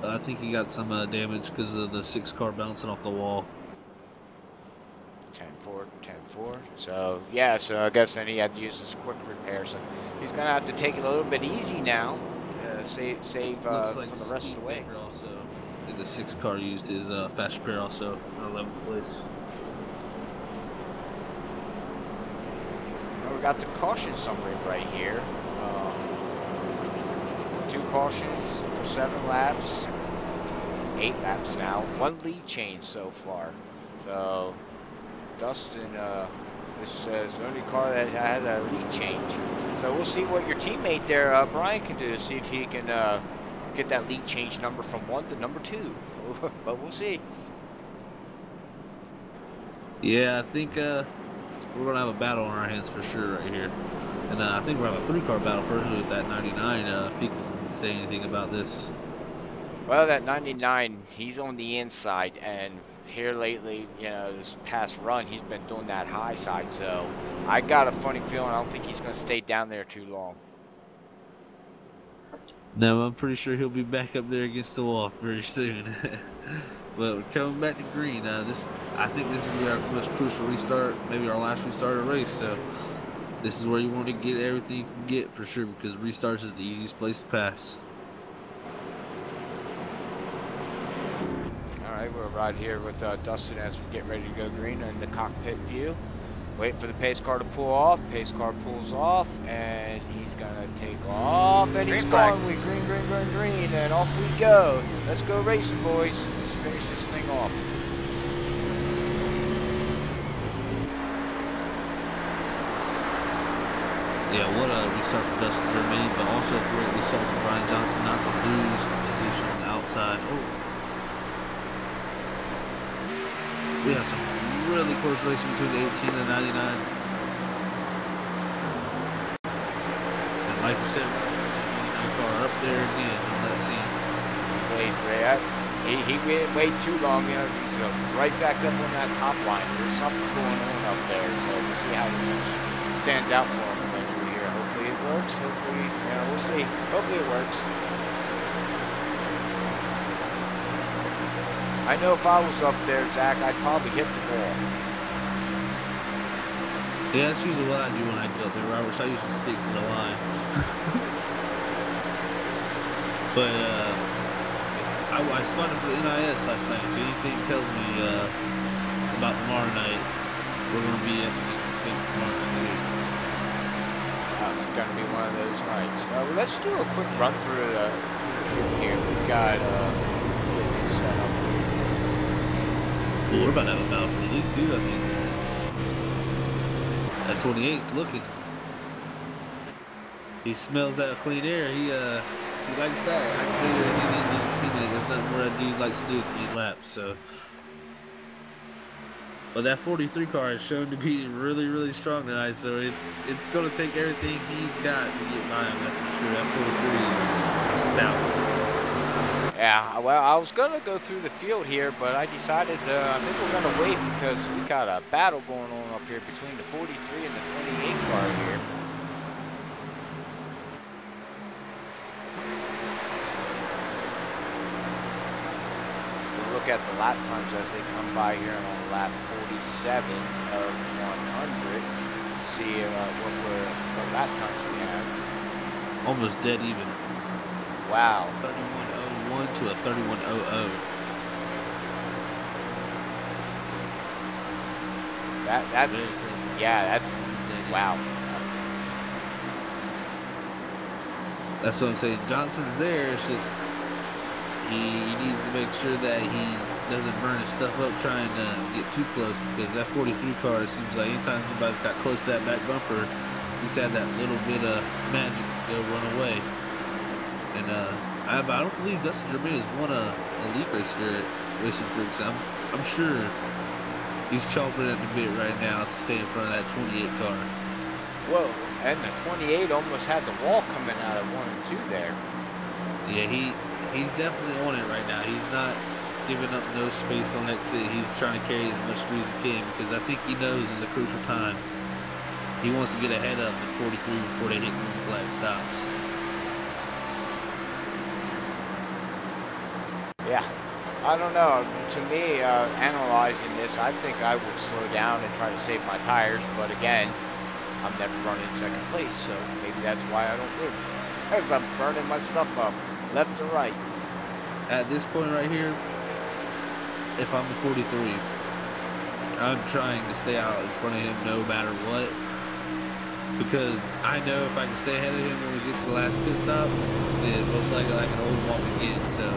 I think he got some damage because of the 6 car bouncing off the wall. 10-4, 10-4. So yeah, so I guess then he had to use this quick repair. So he's gonna have to take it a little bit easy now, save Looks like from the rest of the way. Also, in the 6 car used his fast repair also in 11th place. Now we got the caution summary right here. 2 cautions for 7 laps, 8 laps now, 1 lead change so far. So Dustin, this is the only car that had a lead change. So we'll see what your teammate there, Brian, can do to see if he can get that lead change number from 1 to number 2. But we'll see. Yeah, I think we're gonna have a battle on our hands for sure right here, and I think we're having a 3-car battle personally with that 99. If he can say anything about this. Well, that 99, he's on the inside, and here lately, you know, this past run, he's been doing that high side, so I got a funny feeling I don't think he's going to stay down there too long. No, I'm pretty sure he'll be back up there against the wall very soon. But we're coming back to green. I think this is our most crucial restart, maybe our last restart of the race, so this is where you want to get everything you can get for sure, because restarts is the easiest place to pass. Alright, we're right here with Dustin as we get ready to go green in the cockpit view. Wait for the pace car to pull off. Pace car pulls off, and he's going to take off, and he's gone. We green, and off we go. Let's go racing, boys. Let's finish this thing off. Yeah, what a restart for Dustin Tremaine, but also a great restart for Brian Johnson not to lose position on the outside. Oh. We have some really close racing between the 18 and the 99. And like you said, car up there again on that scene. He's right. He went way too long. You know, he's right back up on that top line. There's something going on up there. So we'll see how this stands out for him eventually here. Hopefully it works. Hopefully, you know, we'll see. Hopefully it works. I know if I was up there, Zach, I'd probably hit the ball. Yeah, that's usually what I do when I go up there, Robert. So I usually stick to the line. But I spotted for the NIS last night. If anything tells me about tomorrow night, we're going to be up against the Kings tomorrow night too. It's going to be one of those nights. Well, let's do a quick run through the here. We've got get this set up. Well, we're about to have a battle for the league too, I think. That 28th looking. He smells that clean air. He likes that. I can tell you there's nothing more that dude likes to do with clean laps. So, but that 43 car is shown to be really, really strong tonight. So it's going to take everything he's got to get by him. That's for sure. That 43 is stout. Yeah, well, I was going to go through the field here, but I decided I think we're going to wait because we got a battle going on up here between the 43 and the 28 car here. We'll look at the lap times as they come by here on lap 47 of 100. See what lap times we have. Almost dead even. Wow. 31.01 to a 31.00. That's wow. That's what I'm saying. Johnson's there. It's just he needs to make sure that he doesn't burn his stuff up trying to get too close, because that 43 car, it seems like anytime somebody's got close to that back bumper, he's had that little bit of magic to go run away. And I don't believe Dustin Germain has won a league race here at Racinfreeks. I'm sure he's chomping at the bit right now to stay in front of that 28 car. Whoa, and the 28 almost had the wall coming out of 1 and 2 there. Yeah, he's definitely on it right now. He's not giving up no space on exit. He's trying to carry as much speed as he can, because I think he knows it's a crucial time. He wants to get ahead of the 43 before they hit green flag stops. Yeah, I don't know. To me, analyzing this, I think I would slow down and try to save my tires. But again, I'm never running second place, so maybe that's why I don't win. Because I'm burning my stuff up, left to right. At this point right here, if I'm the 43, I'm trying to stay out in front of him no matter what. Because I know if I can stay ahead of him when we get to the last pit stop, then most likely I can hold him off again. So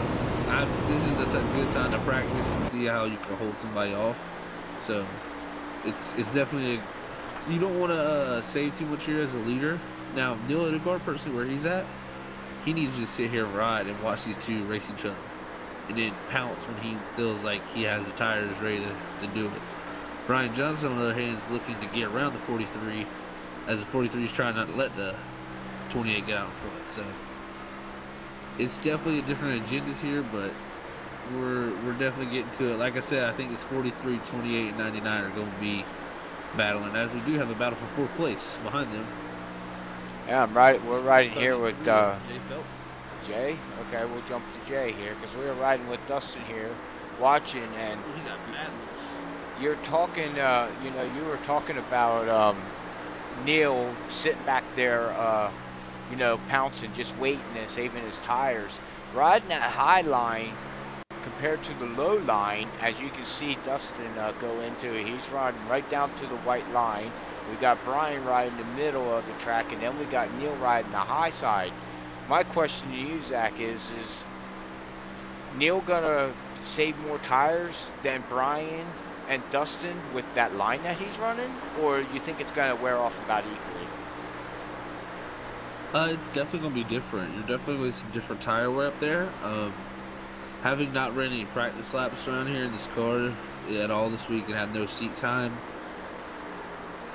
this is the good time to practice and see how you can hold somebody off. So it's definitely you don't want to save too much here as a leader. Now Neil Odegaard, personally, where he's at, he needs to just sit here and ride and watch these two race each other, and then pounce when he feels like he has the tires ready to do it. Brian Johnson, on the other hand, is looking to get around the 43, as the 43 is trying not to let the 28 get out in front. So it's definitely a different agendas here, but we're definitely getting to it. Like I said, I think it's 43, 28, and 99 are going to be battling, as we do have a battle for fourth place behind them. Yeah, we're riding here with Jay Felt. Jay. Okay, we'll jump to Jay here because we were riding with Dustin here, watching, and He got mad loose. you're talking. You were talking about Neil sitting back there, pouncing, just waiting and saving his tires, riding that high line compared to the low line. As you can see Dustin go into it, he's riding right down to the white line. We got Brian riding the middle of the track, and then we got Neil riding the high side. My question to you, Zach, is Neil gonna save more tires than Brian and Dustin with that line that he's running, or you think it's gonna wear off about equally? It's definitely going to be different. You're definitely with some different tire wear up there. Having not ran any practice laps around here in this car at all this week and have no seat time,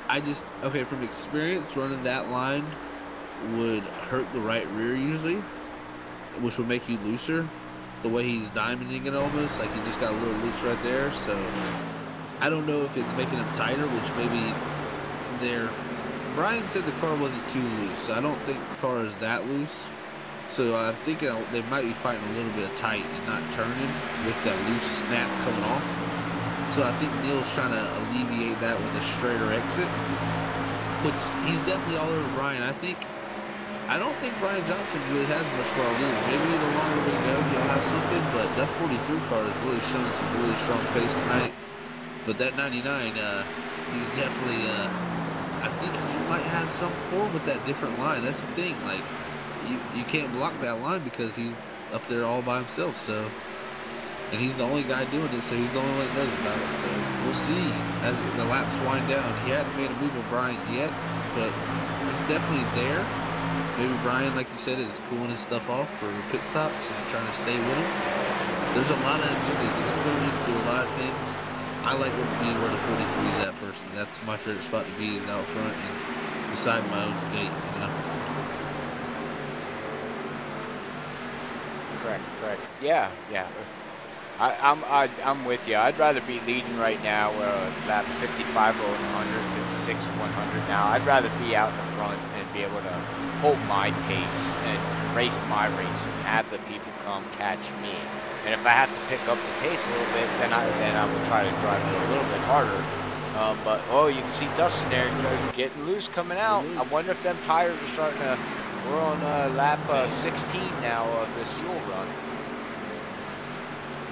from experience running that line would hurt the right rear usually, which would make you looser. The way he's diamonding it almost, like he just got a little loose right there. So I don't know if it's making him tighter, which maybe they're... Brian said the car wasn't too loose, so I don't think the car is that loose. So I'm thinking they might be fighting a little bit of tight and not turning with that loose snap coming off. So I think Neil's trying to alleviate that with a straighter exit, which he's definitely all over Brian. I don't think Brian Johnson really has much for a lose. Maybe the longer we go, he'll have something, but that 43 car is really showing some really strong pace tonight. But that 99, he's definitely, I think he might have some form with that different line. That's the thing, like, you can't block that line because he's up there all by himself, so. And he's the only guy doing it, so he's the only one that knows about it. So we'll see as the laps wind down. He hadn't made a move with Brian yet, but he's definitely there. Maybe Brian, like you said, is cooling his stuff off for pit stops and trying to stay with him. There's a lot of agendas in this movie to do a lot of things. I like being where the 43 is at personally. That's my favorite spot to be, is out front and decide my own fate, you know? Correct. Yeah. I'm with you. I'd rather be leading right now, about 55 or 100, 56 or 100 now. I'd rather be out in the front and be able to hold my pace and race my race and have the people come catch me. And if I have to pick up the pace a little bit, then I will try to drive it a little bit harder. But you can see Dustin there getting loose coming out. I wonder if them tires are starting to. We're on lap 16 now of this fuel run.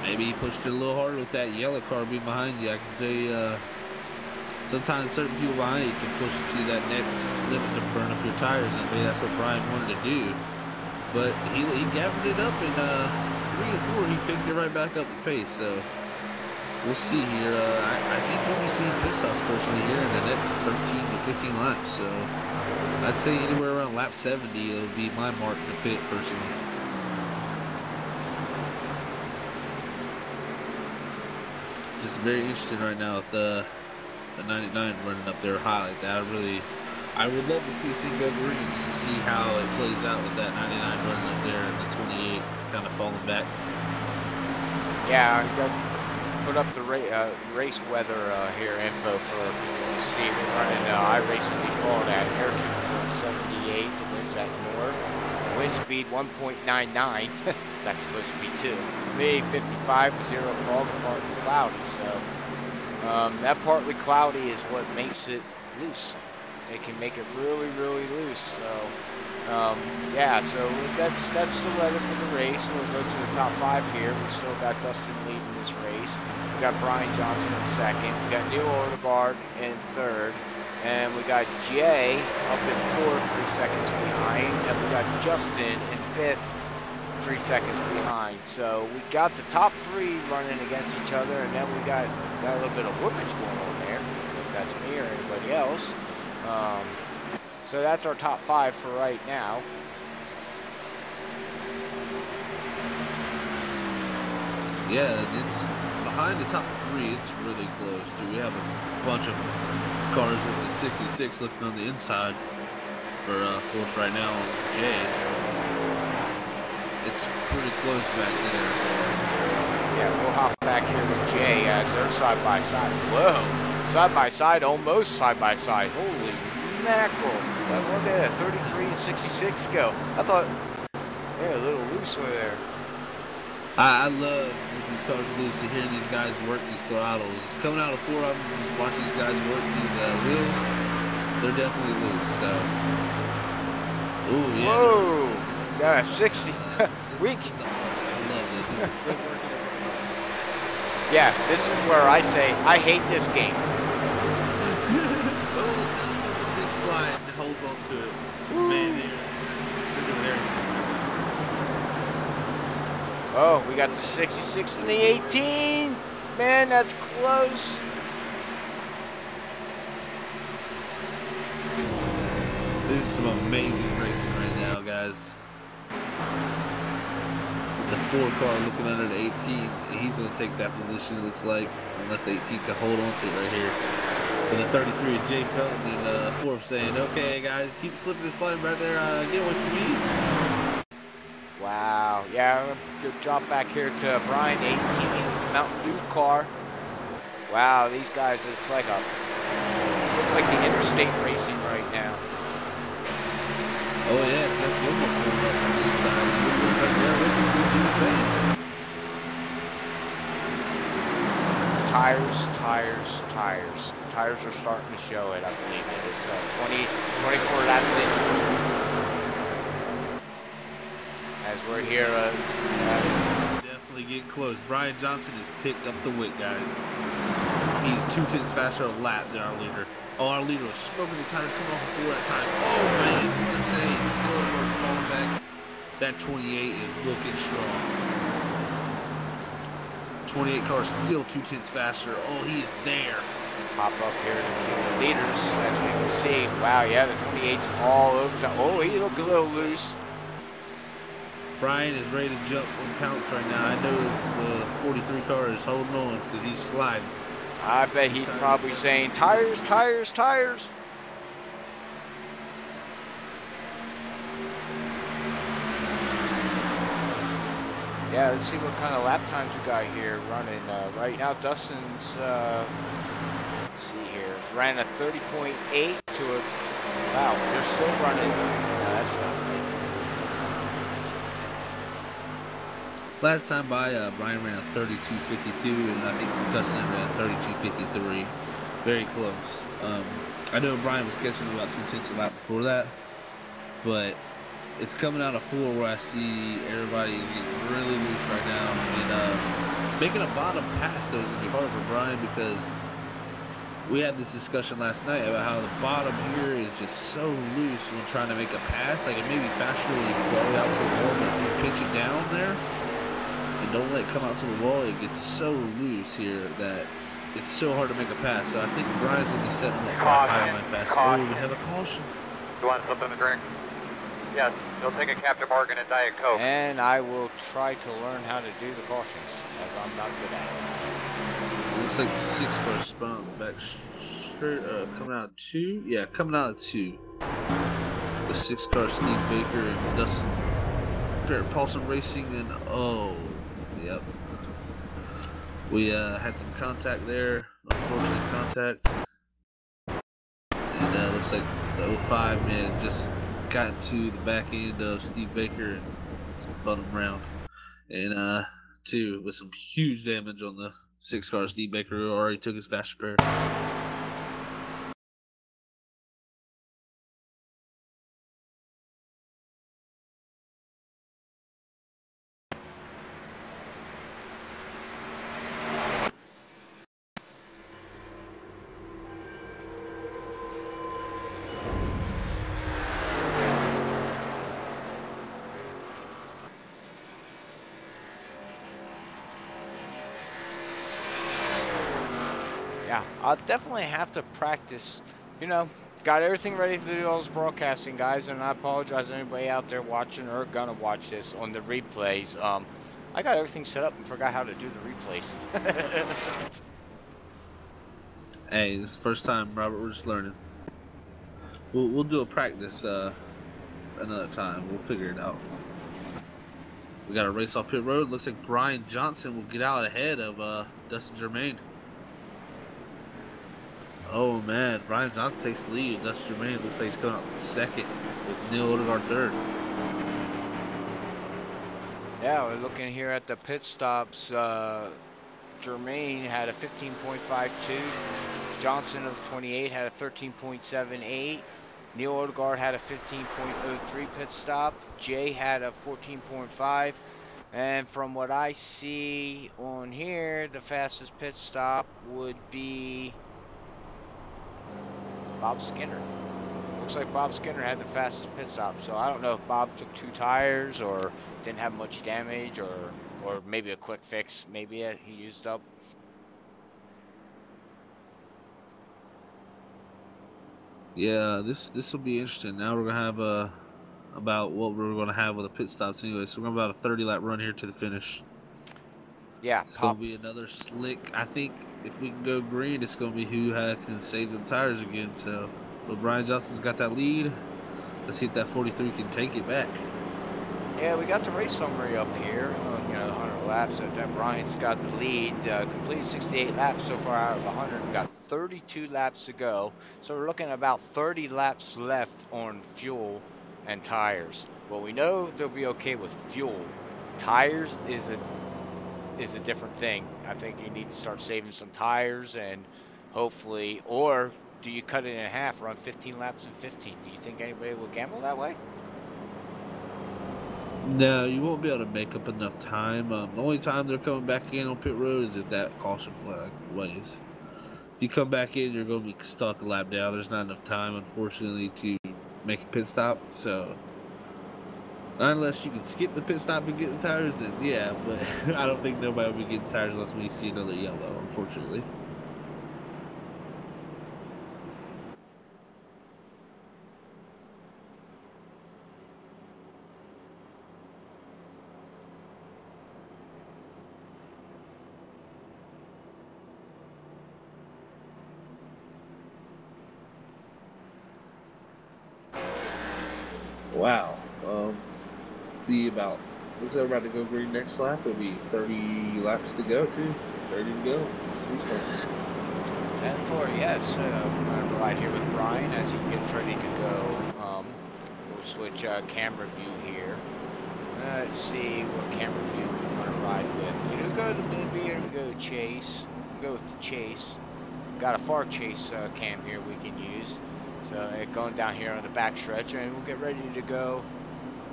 Maybe he pushed it a little harder with that yellow car being behind you. I can tell you, sometimes certain people behind you can push it to that next limit to burn up your tires, and maybe that's what Brian wanted to do. But he gathered it up, and 3 and 4, he picked it right back up the pace. So we'll see here. I think we'll be seeing pit stops personally here in the next 13 to 15 laps. So I'd say anywhere around lap 70, it'll be my mark to pit personally. Just very interesting right now with the 99 running up there high like that. I would love to see this thing go green just to see how it plays out with that 99 running up there and the 28 kind of falling back. Yeah, I got put up the race weather here info for see we're running iRacing default at air temperature 78, the winds at north. Wind speed 1.99. It's actually supposed to be 2. Humidity 55 with 0 fog and partly cloudy. So that partly cloudy is what makes it loose. It can make it really, really loose. So yeah, so that's the weather for the race. We'll go to the top 5 here. We still got Dustin leading this race. We got Brian Johnson in second. We got Neil Odegaard in third. And we got Jay up in 4th, 3 seconds behind. And we got Justin in 5th, 3 seconds behind. So we got the top 3 running against each other, and then we got a little bit of whoopage going on there. If that's me or anybody else. So that's our top 5 for right now. Yeah, it's behind the top 3. It's really close. We have a bunch of cars with the 66 looking on the inside for 4th right now on Jay. It's pretty close back there. Yeah, we'll hop back here with Jay as they're side by side. Whoa, side by side, almost side by side. Holy mackerel! Look at that, 33 and 66 go. I thought they're a little loose over there. I love when these cars are loose and hearing these guys work these throttles. Coming out of 4 of them, just watching these guys work these wheels, they're definitely loose. So, ooh, yeah. Whoa, yeah, 60. Weak. I love this. This is great working. Yeah, this is where I say I hate this game. Oh, just a big slide and holds on to it. Man, they're doing everything. Oh, we got the 66 and the 18. Man, that's close. This is some amazing racing right now, guys. With the 4 car looking under the 18, he's going to take that position, it looks like, unless the 18 can hold on to it right here. For the 33 of Jay Felton and fourth saying, okay, guys, keep slipping and sliding right there. Get away from me. Wow. Yeah, good drop back here to Brian, 18 Mountain Dew car. Wow, these guys, it's like looks like the interstate racing right now. Oh yeah, that's Lobo pulled up on the inside. It looks like they're looking to do the same. Tires are starting to show it, I believe it. It's 24 laps in. As we're here, definitely getting close. Brian Johnson has picked up the weight, guys. He's 2/10 faster a lap than our leader. Oh, our leader was smoking the tires coming off the floor that time. Oh man, what a save. We're falling back. That 28 is looking strong. 28 car still 2/10 faster. Oh, he is there. Pop up here to the leaders, as we can see. Wow, yeah, the 28's all over. Oh, he looked a little loose. Brian is ready to jump on pounce right now. I know the 43 car is holding on because he's sliding. I bet he's probably saying, tires, tires, tires. Yeah, let's see what kind of lap times we got here running. Right now, Dustin's, let's see here, ran a 30.8 to a, wow, they're still running. No, that's not right. Last time by, Brian ran a 32.52, and I think Dustin ran a 32.53. Very close. I know Brian was catching about 2/10 a lap before that, but it's coming out of 4 where I see everybody is getting really loose right now, and making a bottom pass though is gonna be hard for Brian because we had this discussion last night about how the bottom here is just so loose when trying to make a pass. Like it may be faster when you go out to the wall, but if you pitch it down there and don't let it come out to the wall, it gets so loose here that it's so hard to make a pass. So I think Brian's gonna be setting up for a high line pass. Oh, we have a caution. You want something to drink? Yes, they'll take a Captain Morgan and Diet Coke. And I will try to learn how to do the cautions, as I'm not good at it. Looks like the 6 car spun back straight, coming out of 2. Yeah, coming out of 2. The 6 car Steve Baker and Dustin Paulson Racing, and oh, yep. We had some contact there, unfortunate contact. And looks like the 05 man just got to the back end of Steve Baker and spun him around. And 2 with some huge damage on the 6 car Steve Baker, who already took his fast repair. Yeah, I'll definitely have to practice. You know, got everything ready to do all this broadcasting, guys, and I apologize to anybody out there watching or gonna watch this on the replays. I got everything set up and forgot how to do the replays. Hey, this is the first time, Robert. We're just learning. We'll do a practice another time. We'll figure it out. We got a race off pit road. Looks like Brian Johnson will get out ahead of Dustin Germain. Oh man, Brian Johnson takes the lead. Dustin Germain looks like he's coming out second with Neil Odegaard third. Yeah, we're looking here at the pit stops. Germain had a 15.52. Johnson of 28 had a 13.78. Neil Odegaard had a 15.03 pit stop. Jay had a 14.5. And from what I see on here, the fastest pit stop would be Bob Skinner. Looks like Bob Skinner had the fastest pit stop. So I don't know if Bob took 2 tires or didn't have much damage, or maybe a quick fix. Maybe he used up. Yeah, this will be interesting. Now we're gonna have about what we're gonna have with the pit stops anyway. So we're gonna have about a 30 lap run here to the finish. Yeah, It's going pop. to be another slick. I think if we can go green, it's going to be who can save the tires again. So, but Brian Johnson's got that lead. Let's see if that 43 can take it back. Yeah, we got the race summary up here. You know, 100 laps. That Brian's got the lead. Completed 68 laps so far out of 100. We got 32 laps to go. So we're looking at about 30 laps left on fuel and tires. Well, we know they'll be okay with fuel. Tires is a different thing. I think you need to start saving some tires and hopefully, or do you cut it in half, run 15 laps in 15? Do you think anybody will gamble that way? No, you won't be able to make up enough time. The only time they're coming back in on pit road is if that caution flag waves. If you come back in, you're going to be stuck a lap down. There's not enough time, unfortunately, to make a pit stop. So, unless you can skip the pit stop and get the tires, then yeah. But I don't think nobody will be getting tires unless we see another yellow, unfortunately. Wow. Be about, looks like we're about to go green next lap. It'll be 30 laps to go, too. 30 to go. 10-4, yes. I'm going to ride here with Brian as he gets ready to go. We'll switch camera view here. Let's see what camera view we want to ride with. We do go to the Bluebeard, we go to Chase. We go with the Chase. Got a far Chase cam here we can use. So going down here on the back stretch, and we'll get ready to go.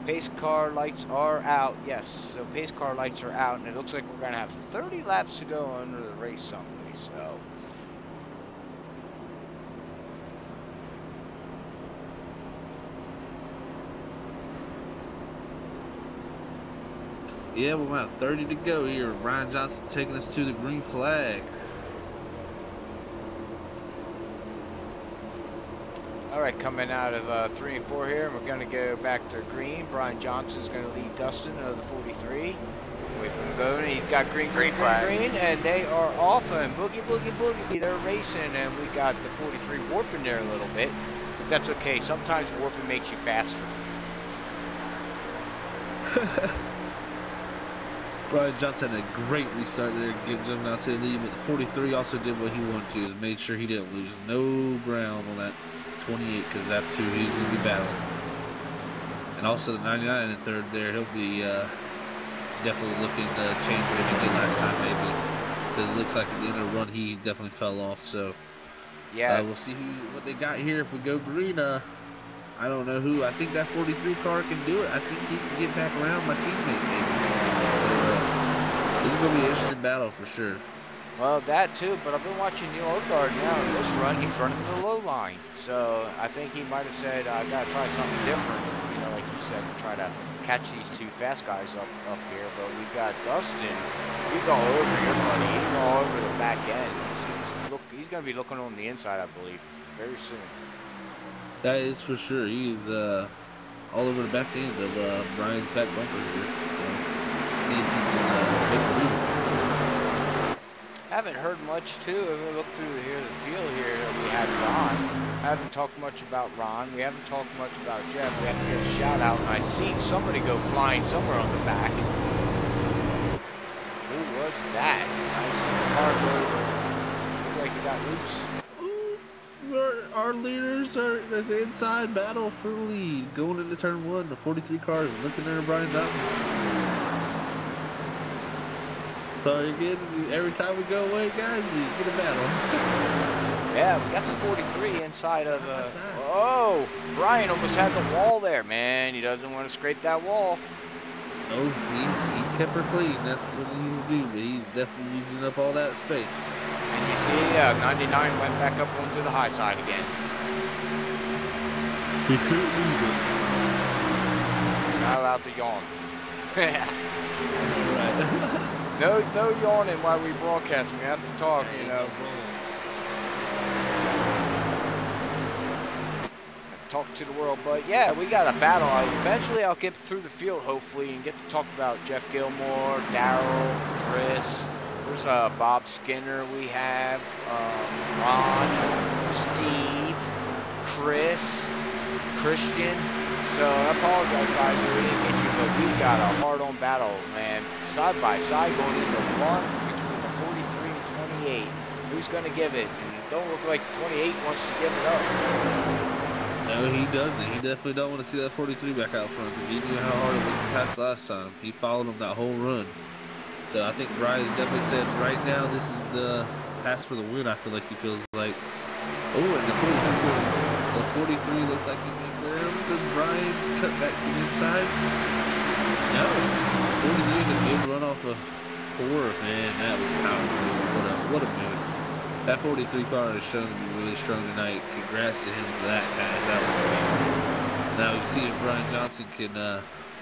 Pace car lights are out. Yes, so pace car lights are out, and it looks like we're going to have 30 laps to go under the race summary. So. Yeah, we're about 30 to go here. Brian Johnson taking us to the green flag. All right, coming out of 3 and 4 here, and we're going to go back to green. Brian Johnson's going to lead Dustin out of the 43. Away from the boat, and he's got green, and they are off, and boogie, boogie, boogie. They're racing, and we got the 43 warping there a little bit, but that's okay. Sometimes warping makes you faster. Brian Johnson had a great restart there, jumping out to the lead, but the 43 also did what he wanted to, is made sure he didn't lose no ground on that 28, because that's who he's going to be battling. And also the 99 in third there, he'll be definitely looking to change what he did last time, maybe, because it looks like at the end of the run he definitely fell off. So yeah, we'll see what they got here. If we go green, I don't know who. I think that 43 car can do it. I think he can get back around my teammate, maybe. This is going to be an interesting battle for sure. Well, that too, but I've been watching Neil Odegaard now in this run. He's running the low line. So I think he might have said, I got to try something different, you know, like you said, to try to catch these two fast guys up here. But we've got Dustin. He's all over here, buddy. He's all over the back end. He's going to be looking on the inside, I believe, very soon. That is for sure. He's all over the back end of Brian's back bumper here. So, see if he can make a lead. Haven't heard much too. If we look through here, the field here, we had Ron. Haven't talked much about Ron. We haven't talked much about Jeff. We have to get a shout out. And I seen somebody go flying somewhere on the back. Who was that? I seen the car go. Looked like he got loose. Our leaders are there's an inside battle for the lead. Going into turn 1, the 43 car is looking there at Brian Johnson. So again, every time we go away, guys, we get a battle. Yeah, we got the 43 inside of oh, Brian almost had the wall there, man. He doesn't want to scrape that wall. No, he kept her clean. That's what he needs to do, but he's definitely using up all that space. And you see, 99 went back up onto the high side again. He couldn't move it. Not allowed to yawn. Right. No yawning while we broadcast. We have to talk, you know. talk to the world. But yeah, we got a battle. Eventually, I'll get through the field, hopefully, and get to talk about Jeff Gilmore, Daryl, Chris. There's Bob Skinner we have, Ron, Steve, Chris, Christian. So I apologize, guys, if we didn't get you, but we got a hard-on battle, man. Side by side going into one between the 43 and 28. Who's going to give it? And it don't look like 28 wants to give it up. No, he doesn't. He definitely don't want to see that 43 back out front because he knew how hard it was to pass last time. He followed him that whole run. So I think Brian's definitely said right now this is the pass for the win. I feel like he feels like, oh, and the 43 looks like he made there. Does Brian cut back to the inside? No. 43 the good run off of 4. Man, that was powerful. What a move. That 43 car has shown to be really strong tonight. Congrats to him for that, guys. That was great. Now we can see if Brian Johnson can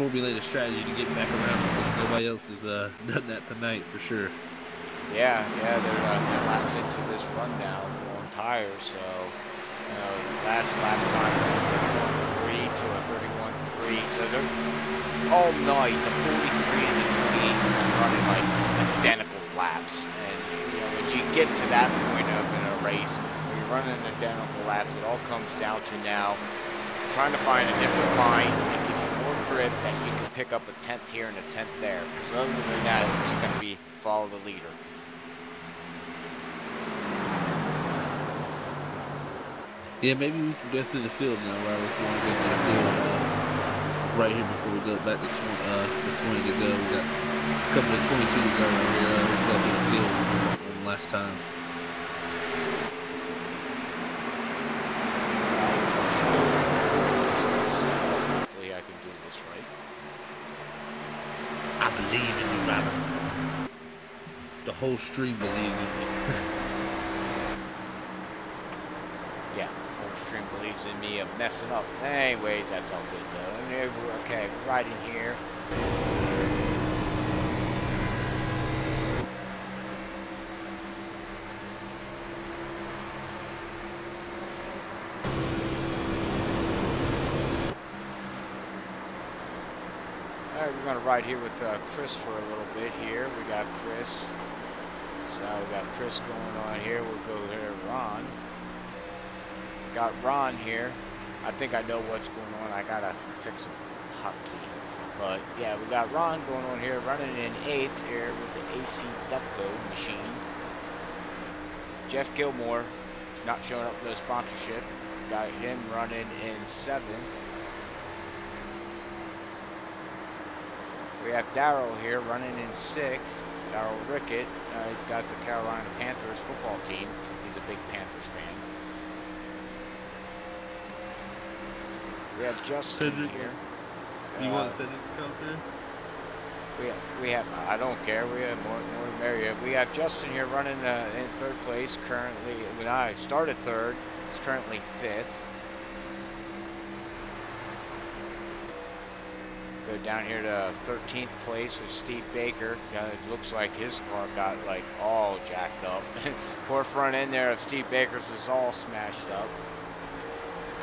formulate a strategy to get back around because nobody else has done that tonight for sure. Yeah, they're 10 laps into this run now on tires, so last lap time was 31.3 to a 31.3, so they're all night, the 43 and the 28 have been running like identical laps, and when you get to that point of in a race, when you're running identical laps, it all comes down to now trying to find a different line that gives you more grip that you can pick up a 10th here and a 10th there, because other than that, it's going to be follow the leader. Yeah, maybe we can go through the field now, right? If we want to go through the field right here before we go back to the 20 to go. We got a couple of 22 to go right here. We'll go through the field one last time. Hopefully I can do this right. I believe in you, Robert. The whole stream believes in me. Yeah, whole stream believes in me of messing up. Anyways, that's all good though. Okay, we're riding here. Alright, we're going to ride here with Chris for a little bit here. We got Chris. So we got Chris going on here. We'll go here to Ron. Got Ron here. I think I know what's going on. I got to fix a hotkey. But yeah, we got Ron going on here, running in 8th here with the AC Dupco machine. Jeff Gilmore, not showing up with no sponsorship. Got him running in 7th. We have Daryl here running in 6th. Daryl Rickett. He's got the Carolina Panthers football team. He's a big Panthers fan. We have Justin Cedric here. You want Cedric to come through? We have. I don't care. We have more merrier. We have Justin here running in 3rd place currently. When I started 3rd, he's currently 5th. Go down here to 13th place with Steve Baker. It looks like his car got like all jacked up. Poor front end there of Steve Baker's is all smashed up.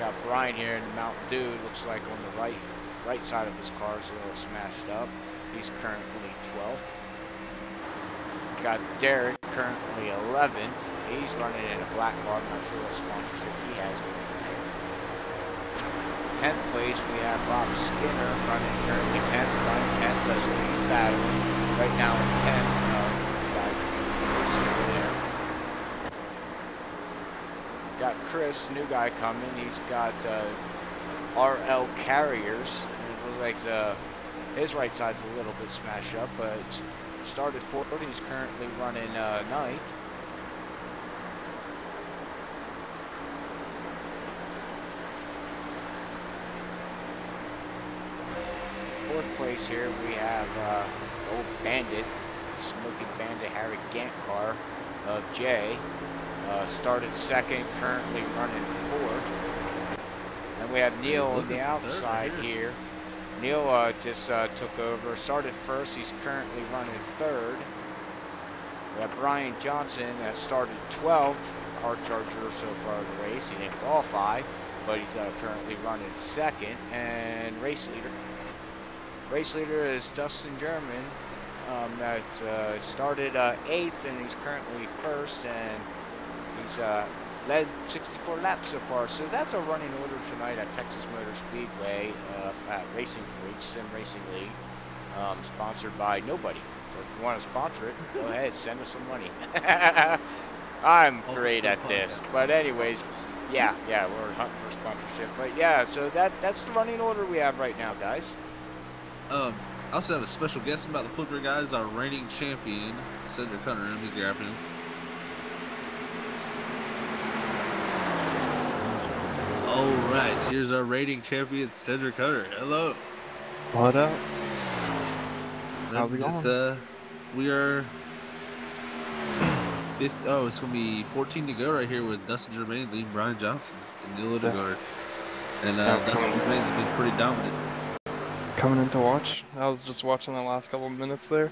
Got Brian here in the Mountain Dew. Looks like on the right side of his car is a little smashed up. He's currently 12th. Got Derek currently 11th. He's running in a black car. I'm not sure what sponsorship he has going on there. 10th place, we have Bob Skinner running currently 10th. Running 10th, that's what he's battling. Right now in 10th, there. Got Chris, new guy coming. He's got RL Carriers. It looks like his right side's a little bit smashed up, but started 4th. He's currently running 9th. Fourth place here we have old Bandit, Smoky Bandit Harry Gant car of Jay. Started 2nd, currently running 4th. And we have Neil on the outside here. Neil just took over, started 1st, he's currently running 3rd. We have Brian Johnson that started 12th, hard charger so far in the race, he didn't qualify. but he's currently running second. And race leader is Dustin German, that started 8th, and he's currently 1st, and he's led 64 laps so far. So that's our running order tonight at Texas Motor Speedway at Racinfreeks Sim Racing League, sponsored by nobody. So if you want to sponsor it, go ahead, send us some money. I'm great at this, but anyways, yeah, we're hunting for sponsorship. But yeah, so that's the running order we have right now, guys. I also have a special guest about the Flipper guys, our reigning champion, Cedric Hunter. Let me grab him. All right, here's our reigning champion, Cedric Hunter. Hello. What up? How's it going? We are 50, it's gonna be 14 to go right here with Dustin Germain leading Brian Johnson and Neil Odegaard. And Dustin Germain's been pretty dominant. Coming in to watch. I was just watching the last couple of minutes there.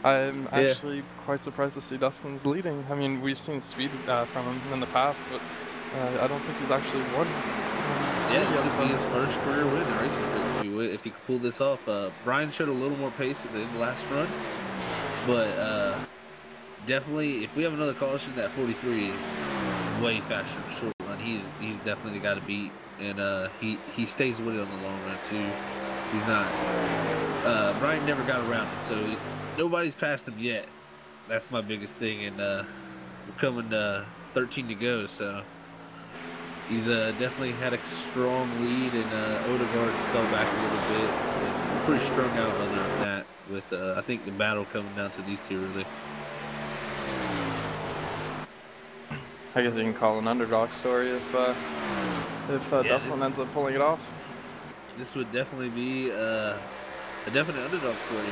I'm actually quite surprised to see Dustin's leading. I mean, we've seen speed from him in the past, but I don't think he's actually won. Yeah, this would be his first career win in Racinfreeks if he could pull this off. Brian showed a little more pace at the end of the last run, but definitely, if we have another caution, that 43 is way faster in the short run. He's definitely the guy to beat, and he stays with it on the long run too. He's not. Brian never got around it, so nobody's passed him yet. That's my biggest thing, and we're coming 13 to go, so he's definitely had a strong lead, and Odegaard's fell back a little bit. And we're pretty strung out other than that, with I think the battle coming down to these two really. I guess you can call it an underdog story if Dustin ends up pulling it off. This would definitely be a definite underdog story.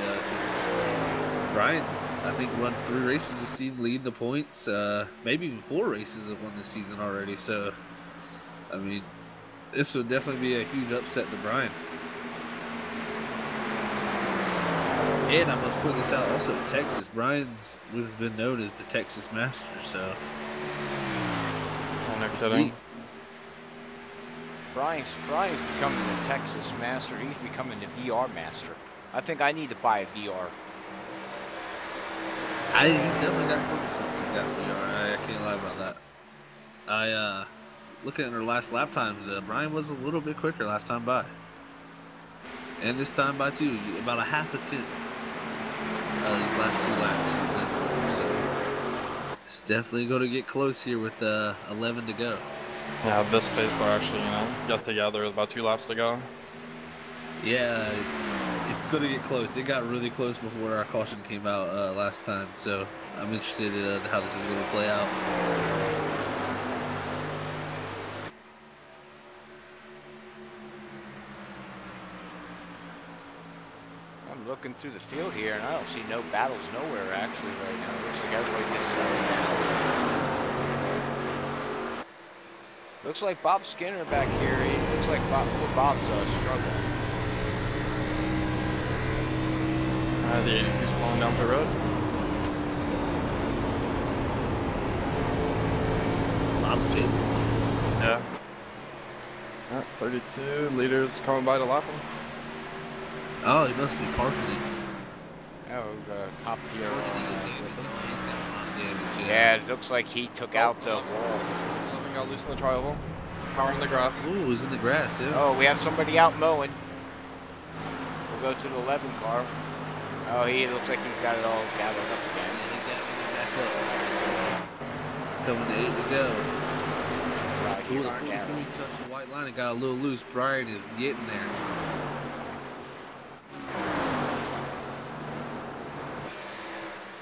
Brian's, I think, won 3 races this season, leading the points. Maybe even 4 races have won this season already. So, I mean, this would definitely be a huge upset to Brian. And I must point this out also, Texas. Brian's has been known as the Texas Master. So, Brian's becoming the Texas Master. He's becoming the VR Master. I think I need to buy a VR. He's definitely got quicker since he's got VR. I can't lie about that. Looking at our last lap times, Brian was a little bit quicker last time by. And this time by too, about a half a tenth. These last 2 laps he's been quicker, so it's definitely going to get close here with 11 to go. Yeah, this pace we're actually, got together with about 2 laps to go. Yeah, it's going to get close. It got really close before our caution came out last time, so I'm interested in how this is going to play out. I'm looking through the field here, and I don't see no battles nowhere actually right now. It looks like everybody just settled down. Looks like Bob Skinner back here. He looks like Bob's struggling. He's falling down the road. Bob's pit. Yeah. 32. Leader's coming by to lap him. Oh, he must be parking it. Oh, the top here. Yeah, it looks like he took out the wall. Got loose in the tri-oval. Power in the grass. Ooh, he's in the grass, yeah. Oh, we have somebody out mowing. We'll go to the 11 car. Oh, he looks like he's got it all gathered up again. Yeah, he's got it back up. Coming to 8 to go. Right here, Before he touched the white line and got a little loose, Brian is getting there.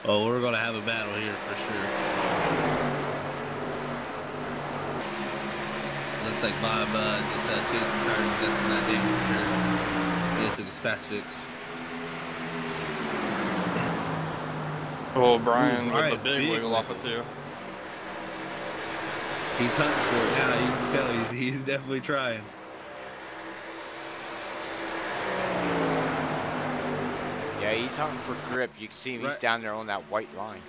Oh, we're going to have a battle here for sure. Looks like Bob just changed some tires and got some of that damage here. He took his fast fix. Oh, Brian with the big wiggle off it too. He's hunting for it now. You can tell he's definitely trying. Yeah, he's hunting for grip. You can see him. He's down there on that white line.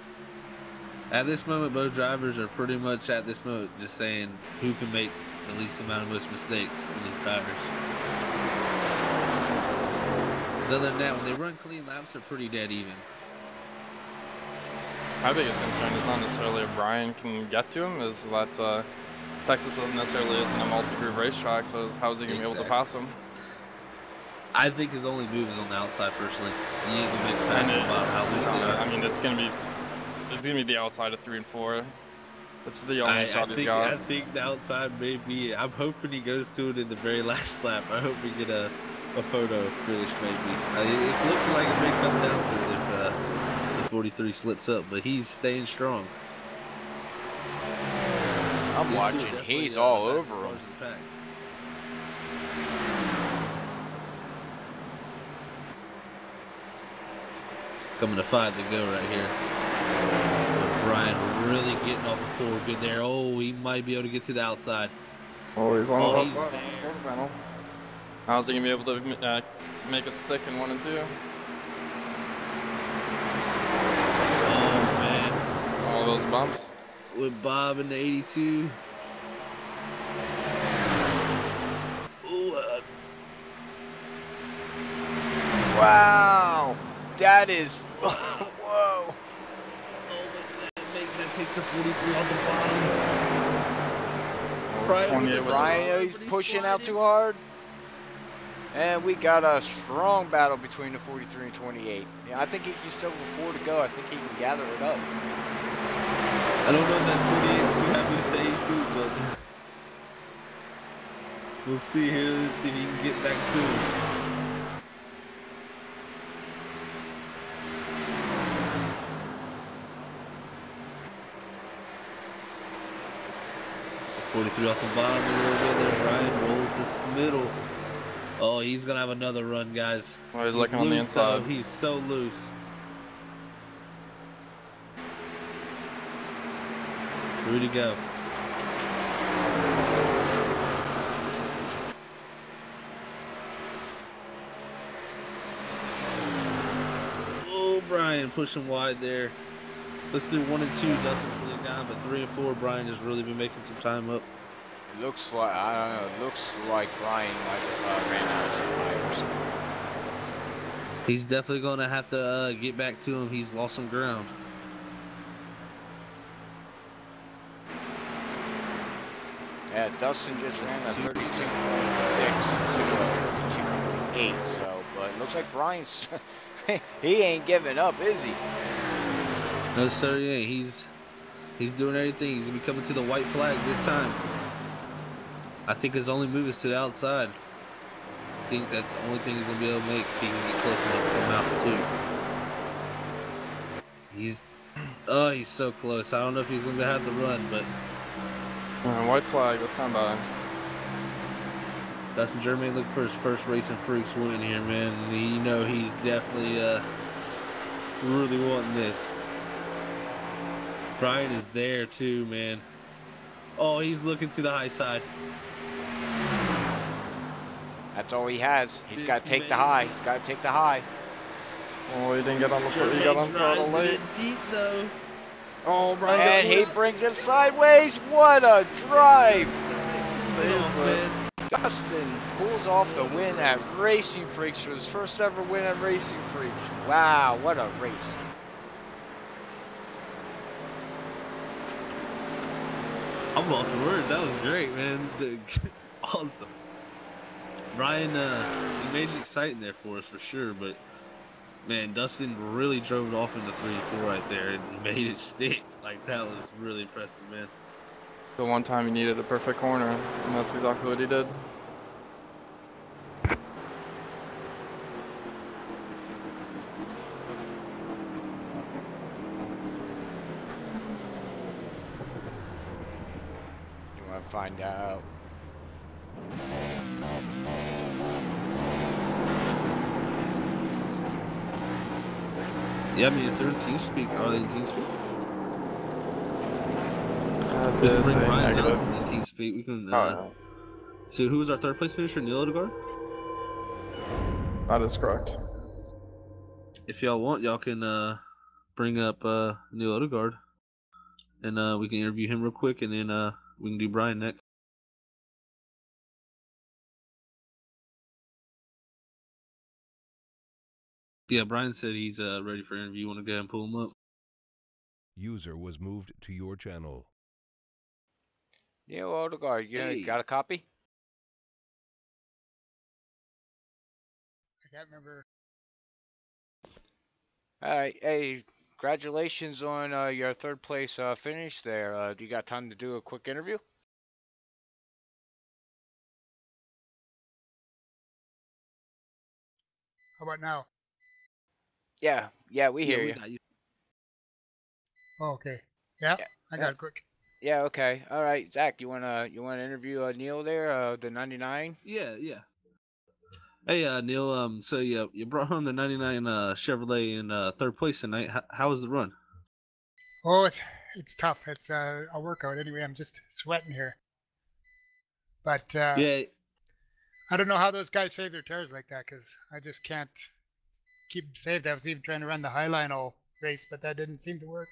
At this moment, both drivers are pretty much at this moment just saying who can make the least amount of most mistakes on these tires. Because other than that, when they run clean laps, they're pretty dead even. My biggest concern is not necessarily if Brian can get to him, is that Texas necessarily isn't a multi-groove racetrack, so how is he going to be able to pass him? I think his only move is on the outside, personally. He ain't going to make the pass about how loose they are. I mean, it's going to be the outside of 3 and 4. It's the only thought he's got. I think the outside may be. I'm hoping he goes to it in the very last lap. I hope we get a photo finish, maybe. It's looking like it may come down to it if the 43 slips up, but he's staying strong. I'm watching. He's all over him. Coming to 5 to go right here. Brian really getting off the floor good there. Oh, he might be able to get to the outside. Oh, he's on Oh, the quarter panel. How's he going to be able to make it stick in 1 and 2? Oh, man. All those bumps. With Bob in the 82. Ooh, Wow, that is whoa. That takes the 43 off the bottom. Brian, he's pushing out too hard. And we got a strong battle between the 43 and 28. Yeah, I think he still have 4 to go. I think he can gather it up. I don't know if that 28 is too happy with the 82, but we'll see here if he can get back to it. 43 off the bottom a little bit there. Brian rolls this middle. Oh, he's gonna have another run, guys. Oh, he's looking on the inside. He's so loose. Through to go. Oh, Brian pushing wide there. Let's do 1 and 2. Dustin's really down, but 3 and 4, Brian has really been making some time up. It looks like, I don't know, it looks like Brian might have ran out of some tires. He's definitely going to have to get back to him. He's lost some ground. Yeah, Dustin just ran a 32.6 to 32.8, so, but it looks like Brian's, he ain't giving up, is he? No, sir, he ain't. He's doing everything. He's going to be coming to the white flag this time. I think his only move is to the outside. I think that's the only thing he's going to be able to make if he can get close enough to come out for 2. He's so close. I don't know if he's going to have the run, but... White flag, let's stand by. Dustin Germain looking for his first Racinfreeks win here, man. And you know he's definitely really wanting this. Brian is there too, man. Oh, he's looking to the high side. That's all he has. He's got to take the high. He's got to take the high. Oh, he didn't get on the foot. He got on throttle late. Deep though. Oh, Brian. And he brings it sideways. What a drive! Dustin pulls off the win at Racinfreeks for his first ever win at Racinfreeks. Wow, what a race. I'm lost for words. That was great, man. Awesome. Brian, he made it exciting there for us for sure, but man, Dustin really drove it off into 3 and 4 right there and made it stick. Like, that was really impressive, man. The one time he needed a perfect corner, and that's exactly what he did. You want to find out? Yeah, I mean, if they're in TeamSpeak, are they in TeamSpeak? We can bring Ryan Johnson in TeamSpeak. We can. So, who was our 3rd place finisher? Neil Odegaard? That is correct. If y'all want, y'all can bring up Neil Odegaard, and we can interview him real quick, and then we can do Brian next. Yeah, Brian said he's ready for interview. You want to go ahead and pull him up? User was moved to your channel. Neil Odegaard, you Hey. got a copy? I can't remember. All right. Hey, congratulations on your third place finish there. Do you got time to do a quick interview? How about now? Yeah, we hear we you. got you. Oh, okay. Yeah, Yeah, I got it quick. yeah, okay. All right, Zach, you wanna interview Neil there, the 99? Yeah. Hey, Neil. So you brought home the '99 Chevrolet in third place tonight. How was the run? Oh, it's tough. It's a workout anyway. I'm just sweating here. But Yeah. I don't know how those guys save their tires like that because I just can't keep them saved. I was even trying to run the Highline all race, but that didn't seem to work.